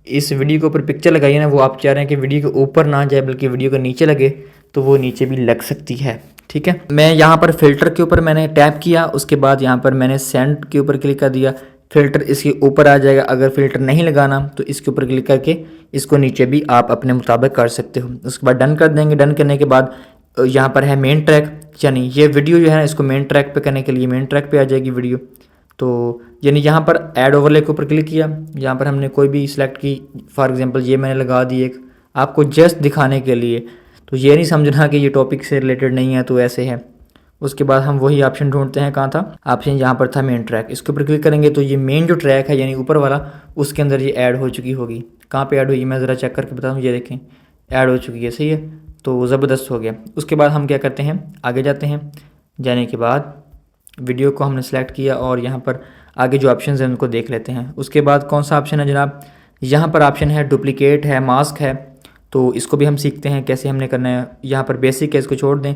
इस वीडियो के ऊपर पिक्चर लगाई है ना, वो आप चाह रहे हैं कि वीडियो के ऊपर ना जाए बल्कि वीडियो के नीचे लगे, तो वो नीचे भी लग सकती है, ठीक है। मैं यहाँ पर फ़िल्टर के ऊपर मैंने टैप किया, उसके बाद यहाँ पर मैंने सेंड के ऊपर क्लिक कर दिया, फ़िल्टर इसके ऊपर आ जाएगा। अगर फ़िल्टर नहीं लगाना तो इसके ऊपर क्लिक करके इसको नीचे भी आप अपने मुताबिक कर सकते हो। उसके बाद डन कर देंगे। डन करने के बाद यहाँ पर है मेन ट्रैक, यानी ये वीडियो जो है इसको मेन ट्रैक पे करने के लिए मेन ट्रैक पे आ जाएगी वीडियो। तो यानी यहाँ पर ऐड ओवरले के ऊपर क्लिक किया, यहाँ पर हमने कोई भी सिलेक्ट की, फॉर एग्जांपल ये मैंने लगा दी एक, आपको जस्ट दिखाने के लिए। तो ये नहीं समझना कि ये टॉपिक से रिलेटेड नहीं है, तो ऐसे है। उसके बाद हम वही ऑप्शन ढूंढते हैं, कहाँ था ऑप्शन, यहाँ पर था मेन ट्रैक। इसके ऊपर क्लिक करेंगे तो ये मेन जो ट्रैक है यानी ऊपर वाला, उसके अंदर ये ऐड हो चुकी होगी। कहाँ पे ऐड हुई मैं ज़रा चेक करके बताऊँ, ये देखें ऐड हो चुकी है, सही है। तो ज़बरदस्त हो गया। उसके बाद हम क्या करते हैं, आगे जाते हैं। जाने के बाद वीडियो को हमने सेलेक्ट किया और यहाँ पर आगे जो ऑप्शन हैं उनको देख लेते हैं। उसके बाद कौन सा ऑप्शन है जनाब, यहाँ पर ऑप्शन है डुप्लीकेट है, मास्क है। तो इसको भी हम सीखते हैं कैसे हमने करना है। यहाँ पर बेसिक है, इसको छोड़ दें।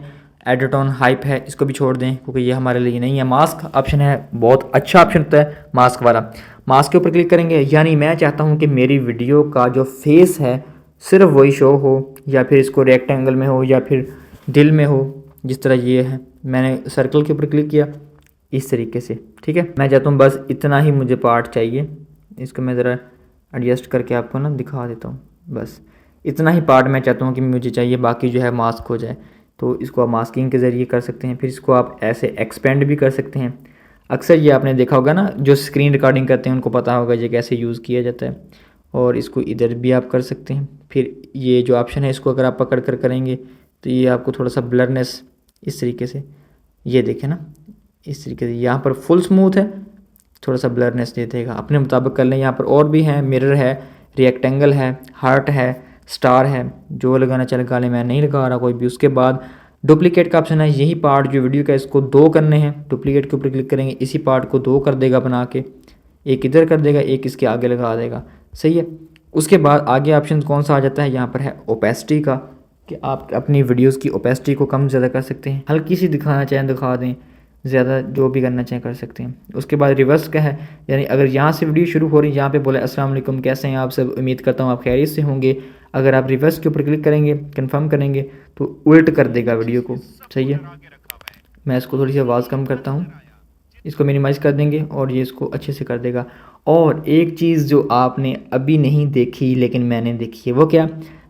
एडिट ऑन हाइप है, इसको भी छोड़ दें क्योंकि ये हमारे लिए नहीं है। मास्क ऑप्शन है, बहुत अच्छा ऑप्शन होता है मास्क वाला। मास्क के ऊपर क्लिक करेंगे, यानी मैं चाहता हूँ कि मेरी वीडियो का जो फेस है सिर्फ वही शो हो, या फिर इसको रेक्टेंगल में हो या फिर दिल में हो, जिस तरह ये है। मैंने सर्कल के ऊपर क्लिक किया इस तरीके से, ठीक है। मैं चाहता हूँ बस इतना ही मुझे पार्ट चाहिए। इसको मैं ज़रा एडजस्ट करके आपको ना दिखा देता हूँ। बस इतना ही पार्ट मैं चाहता हूँ कि मुझे चाहिए, बाकी जो है मास्क हो जाए। तो इसको आप मास्किंग के ज़रिए कर सकते हैं। फिर इसको आप ऐसे एक्सपेंड भी कर सकते हैं। अक्सर ये आपने देखा होगा ना, जो स्क्रीन रिकॉर्डिंग करते हैं उनको पता होगा ये कैसे यूज़ किया जाता है। और इसको इधर भी आप कर सकते हैं। फिर ये जो ऑप्शन है इसको अगर आप पकड़ कर करेंगे तो ये आपको थोड़ा सा ब्लरनेस इस तरीके से, ये देखें ना इस तरीके से, यहाँ पर फुल स्मूथ है, थोड़ा सा ब्लरनेस दे देगा, अपने मुताबिक कर लें। यहाँ पर और भी हैं, मिरर है, रेक्टेंगल है, हार्ट है, स्टार है, जो लगाना चाहे लगा लें, मैं नहीं लगा रहा कोई भी। उसके बाद डुप्लीकेट का ऑप्शन है, यही पार्ट जो वीडियो का इसको 2 करने हैं। डुप्लीकेट के ऊपर क्लिक करेंगे, इसी पार्ट को 2 कर देगा बना के, एक इधर कर देगा, एक इसके आगे लगा देगा, सही है। उसके बाद आगे ऑप्शन कौन सा आ जाता है, यहाँ पर है ओपेसिटी का, कि आप अपनी वीडियोस की ओपेसिटी को कम ज़्यादा कर सकते हैं। हल्की सी दिखाना चाहें दिखा दें, ज़्यादा जो भी करना चाहें कर सकते हैं। उसके बाद रिवर्स का है, यानी अगर यहाँ से वीडियो शुरू हो रही है, यहाँ पे बोले अस्सलाम वालेकुम, कैसे हैं आप सब, उम्मीद करता हूँ आप खैरियत से होंगे। अगर आप रिवर्स के ऊपर क्लिक करेंगे, कंफर्म करेंगे, तो उल्ट कर देगा वीडियो को, सही है। मैं इसको थोड़ी सी आवाज़ कम करता हूँ, इसको मिनिमाइज़ कर देंगे और ये इसको अच्छे से कर देगा। और एक चीज़ जो आपने अभी नहीं देखी लेकिन मैंने देखी है, वो क्या,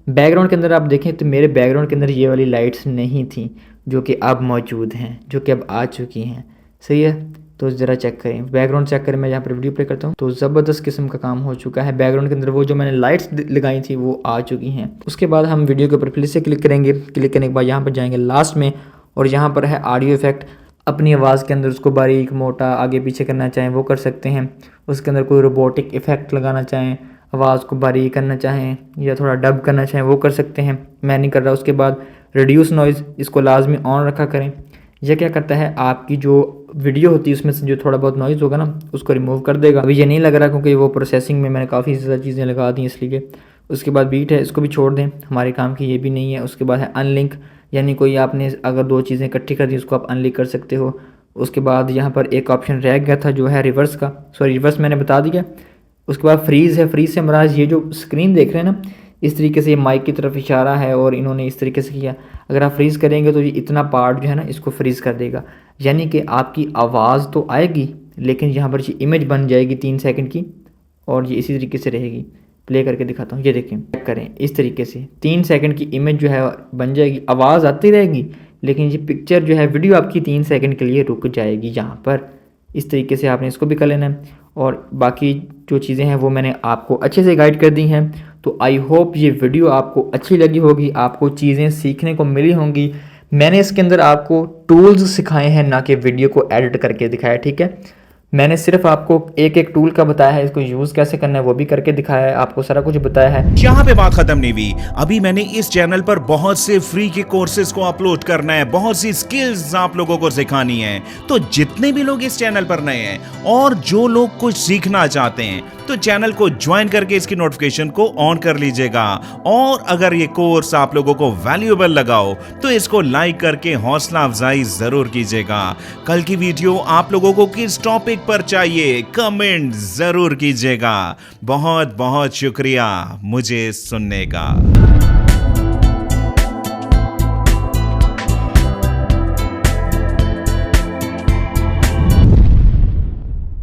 बैकग्राउंड के अंदर आप देखें तो मेरे बैकग्राउंड के अंदर ये वाली लाइट्स नहीं थी, जो कि अब मौजूद हैं, जो कि अब आ चुकी हैं, सही है। तो ज़रा चेक करें, बैकग्राउंड चेक करें। मैं यहाँ पर वीडियो प्ले करता हूँ तो ज़बरदस्त किस्म का काम हो चुका है। बैकग्राउंड के अंदर वो जो मैंने लाइट्स लगाई थी वो आ चुकी हैं। उसके बाद हम वीडियो के ऊपर फिर से क्लिक करेंगे। क्लिक करने के बाद यहाँ पर जाएंगे लास्ट में और यहाँ पर है ऑडियो इफेक्ट। अपनी आवाज़ के अंदर उसको बारीक मोटा आगे पीछे करना चाहें वो कर सकते हैं। उसके अंदर कोई रोबोटिक इफेक्ट लगाना चाहें, आवाज़ को बारीक करना चाहें या थोड़ा डब करना चाहें वो कर सकते हैं। मैं नहीं कर रहा। उसके बाद रिड्यूस नॉइज़, इसको लाजमी ऑन रखा करें। यह क्या करता है, आपकी जो वीडियो होती है उसमें से जो थोड़ा बहुत नॉइज़ होगा ना उसको रिमूव कर देगा। अभी ये नहीं लग रहा क्योंकि वो प्रोसेसिंग में मैंने काफ़ी ज़्यादा चीज़ें लगा दी इसलिए। उसके बाद बीट है, इसको भी छोड़ दें, हमारे काम की ये भी नहीं है। उसके बाद है अनलिंक, यानी कोई आपने अगर दो चीज़ें इकट्ठी कर दी उसको आप अनलिंक कर सकते हो। उसके बाद यहाँ पर एक ऑप्शन रह गया था जो है रिवर्स का, सॉरी रिवर्स मैंने बता दिया। उसके बाद फ्रीज़ है। फ्रीज़ से मराज ये जो स्क्रीन देख रहे हैं ना, इस तरीके से ये माइक की तरफ इशारा है और इन्होंने इस तरीके से किया। अगर आप फ्रीज़ करेंगे तो ये इतना पार्ट जो है ना इसको फ्रीज़ कर देगा, यानी कि आपकी आवाज़ तो आएगी लेकिन यहाँ पर ये इमेज बन जाएगी 3 सेकंड की और ये इसी तरीके से रहेगी। प्ले करके दिखाता हूँ, ये देखें, चेक करें, इस तरीके से 3 सेकंड की इमेज जो है बन जाएगी। आवाज़ आती रहेगी लेकिन ये पिक्चर जो है वीडियो आपकी 3 सेकंड के लिए रुक जाएगी यहाँ पर। इस तरीके से आपने इसको भी कर लेना है और बाकी जो चीज़ें हैं वो मैंने आपको अच्छे से गाइड कर दी हैं। तो आई होप ये वीडियो आपको अच्छी लगी होगी, आपको चीज़ें सीखने को मिली होंगी। मैंने इसके अंदर आपको टूल्स सिखाए हैं, ना कि वीडियो को एडिट करके दिखाया, ठीक है। मैंने सिर्फ आपको एक एक टूल का बताया है, इसको यूज़ कैसे करना है वो भी करके दिखाया है, आपको सारा कुछ बताया है। यहाँ पे बात खत्म नहीं हुई। अभी मैंने इस चैनल पर बहुत से फ्री के कोर्सेज को अपलोड करना है, बहुत सी स्किल्स आप लोगों को सिखानी है। तो जितने भी लोग इस चैनल पर नए हैं और जो लोग कुछ सीखना चाहते हैं तो चैनल को ज्वाइन करके इसकी नोटिफिकेशन को ऑन कर लीजिएगा। और अगर ये कोर्स आप लोगों को वैल्यूएबल लगा हो तो इसको लाइक करके हौसला अफजाई जरूर कीजिएगा। कल की वीडियो आप लोगों को किस टॉपिक पर चाहिए कमेंट जरूर कीजिएगा। बहुत बहुत शुक्रिया मुझे सुनने का।